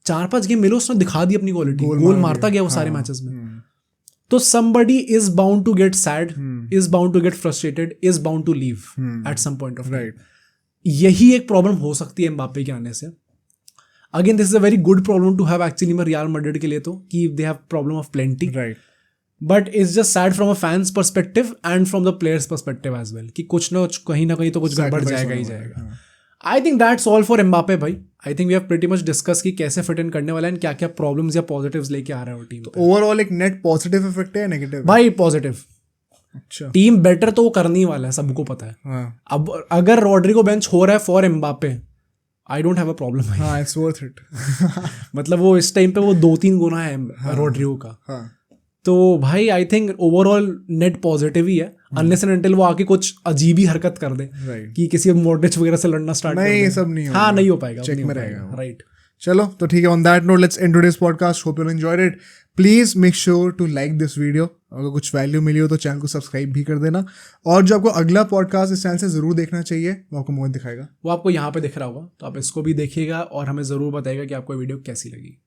4-5 गेम मिलो, उसने दिखा दी अपनी क्वालिटी, गोल मारता गया वो सारे मैचेस में। तो somebody is bound to get sad, is bound to get frustrated, is bound to leave at some point of time. यही एक प्रॉब्लम हो सकती है एम्बापे के आने से। Again this is a very good problem to have actually में रियल मैड्रिड के लिए, तो कि they have problem of plenty. But it's just sad from a fans perspective and from the players perspective as well कि कुछ ना कहीं तो कुछ गड़बड़ जाएगा ही जाएगा. I think that's all for Mbappe भाई. I think we have pretty much discuss कि कैसे फिट इन करने वाला है, क्या क्या प्रॉब्लम्स या पॉजिटिव्स लेके आ रहा है वो टीम. ओवरऑल एक नेट पॉजिटिव इफेक्ट है या नेगेटिव? भाई पॉजिटिव. अच्छा. टीम बेटर तो वो करनी ही वाला है, सबको पता है. हाँ. अब अगर रॉड्रिगो बेंच हो रहा है for Mbappe, I don't have a problem. हाँ, इट्स वर्थ इट. मतलब वो इस टाइम पे वो 2-3 गुना है रॉड्रिगो का. हाँ. तो भाई I think overall net positive ही है, अनलेस एंड अनटिल वो आके कुछ अजीब ही हरकत कर दे कि किसी मॉड्रिच वगैरह से लड़ना स्टार्ट कर दे. नहीं, सब नहीं होगा. हाँ, नहीं हो पाएगा. चेक में रहेगा. राइट. चलो तो ठीक है. On that note let's end today's podcast. Hope you enjoyed it. Please make sure to like this video. अगर कुछ वैल्यू मिली हो तो चैनल को सब्सक्राइब भी कर देना. और जो आपको अगला पॉडकास्ट इस चैनल से जरूर देखना चाहिए वो आपको मोहित दिखाएगा. वो आपको यहाँ पे दिख रहा होगा, तो आप इसको भी देखिएगा और हमें जरूर बताइएगा कि आपको वीडियो कैसी लगी.